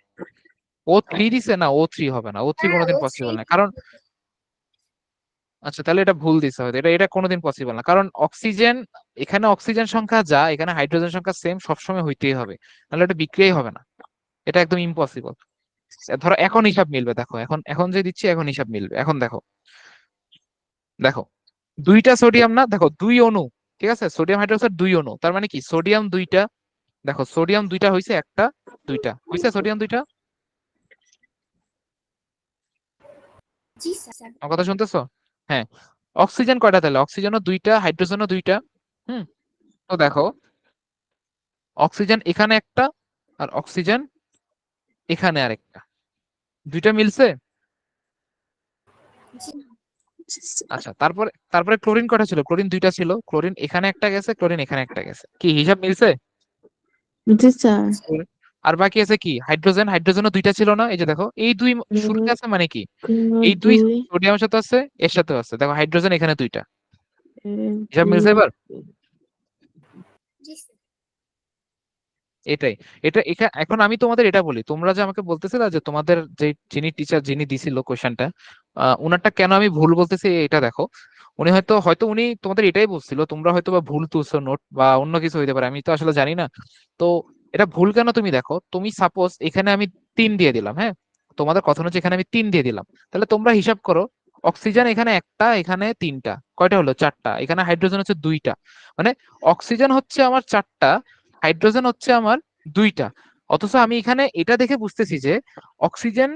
O3 দিছে না, O3 হবে না, O3 হ্যাঁ, কোনোদিন ও থ্রি। পসিবল না, কারণ আচ্ছা তাহলে এটা ভুল দিছে হয়তো, এটা এটা কোনোদিন পসিবল না, কারণ অক্সিজেন, এখানে অক্সিজেন সংখ্যা যা, এখানে হাইড্রোজেন সংখ্যা সেম সবসময় হইতেই হবে, নাহলে এটা বিক্রিয়াই হবে না। এটা একদম ইম্পসিবল। ধরো এখন হিসাব মিলবে, দেখো এখন এখন যে দিচ্ছি এখন হিসাব মিলবে, এখন দেখো, দেখো 2টা সোডিয়াম না, দেখো 2 অণু, ঠিক আছে, সোডিয়াম হাইড্রোক্সাইড 2 অণু, তার মানে কি সোডিয়াম 2টা, দেখো সোডিয়াম 2টা হয়েছে, একটা 2টা হয়েছে সোডিয়াম 2টা। জি স্যার। আমার কথা শুনতেছো? হ্যাঁ। অক্সিজেন কয়টা তাহলে? অক্সিজেনও 2টা, হাইড্রোজেনও 2টা। হুম। তো দেখো, অক্সিজেন এখানে একটা আর অক্সিজেন এখানে আরেকটা, 2টা মিলছে। জি আচ্ছা, তারপরে তারপরে ক্লোরিন কয়টা ছিল? ক্লোরিন 2টা ছিল, ক্লোরিন এখানে একটা গেছে, ক্লোরিন এখানে একটা গেছে, কি হিসাব মিলছে? জি স্যার। ক্লোরিন- আর বাকি আছে কি? হাইড্রোজেন, হাইড্রোজেনও 2টা ছিল না? এই যে দেখো, এই 2 শুরুতে আছে মানে কি, এই 2 দুই সোডিয়ামের সাথে আছে, এর সাথে আছে, দেখো হাইড্রোজেন এখানে 2টা, হিসাব মিলছে দুই এবার? জি স্যার। এটাই, এটা এখন আমি তোমাদের এটা বলি, তোমরা যে আমাকে বলতেছিলে যে তোমাদের যে যিনি টিচার যিনি দিছিল কোশ্চেনটা, উনারটা কেন আমি ভুল বলতেছি এটা দেখো। উনি হয়তো হয়তো উনি তোমাদের এটাই বলছিল, তোমরা হয়তো বা ভুল তুলছো নোট বা অন্য কিছু হইতে পারে, আমি তো আসলে জানি না। তো এটা ভুল কেন তুমি দেখো, তুমি সাপোজ এখানে আমি 3 দিয়ে দিলাম, হ্যাঁ, তোমাদের কথা হচ্ছে এখানে আমি 3 দিয়ে দিলাম, তাহলে তোমরা হিসাব করো, অক্সিজেন এখানে একটা, এখানে 3টা, কয়টা হলো? 4টা, এখানে হাইড্রোজেন হচ্ছে 2টা, মানে অক্সিজেন হচ্ছে আমার 4টা, হাইড্রোজেন হচ্ছে আমার 2টা। অথচ আমি এখানে এটা দেখে বুঝতেছি যে অক্সিজেন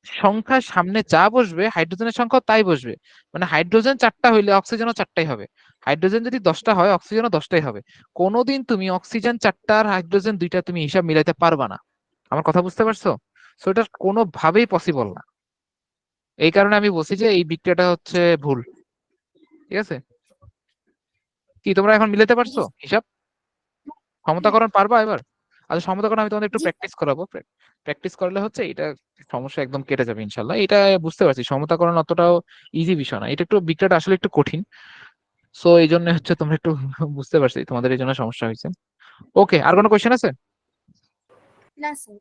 সংখ্যার সামনে যা বসবে হাইড্রোজেনের সংখ্যা তাই বসবে, মানে হাইড্রোজেন 4টা হইলে অক্সিজেনও 4টাই হবে, হাইড্রোজেন যদি 10টা হয় অক্সিজেনও 10টাই হবে। কোনোদিন তুমি অক্সিজেন 4টা আর হাইড্রোজেন 2টা তুমি হিসাব মিলাইতে পারবা না। আমার কথা বুঝতে পারছো? সো এটা কোনোভাবেই পসিবল না। এই কারণে আমি বলছি যে এই বিক্রিয়াটা হচ্ছে ভুল। ঠিক আছে, কি তোমরা এখন মিলাতে জি পারছো হিসাব? হ্যাঁ। সমতাকরণ পারবা এবার? আচ্ছা, সমতাকরণ আমি তোমাদের একটু জি প্র্যাকটিস করাবো। প্র্যাকটিস করলে হচ্ছে এটা সমস্যা একদম কেটে যাবে ইনশাল্লাহ। এটা বুঝতে পারছি সমতাকরণ অতটাও ইজি বিষয় না, এটা একটু বিক্রিয়াটা আসলে একটু কঠিন। সো এই জন্য হচ্ছে তোমরা একটু বুঝতে পারছি তোমাদের এই জন্য সমস্যা হয়েছে। ওকে, আর কোনো কোয়েশ্চেন আছে? না স্যার।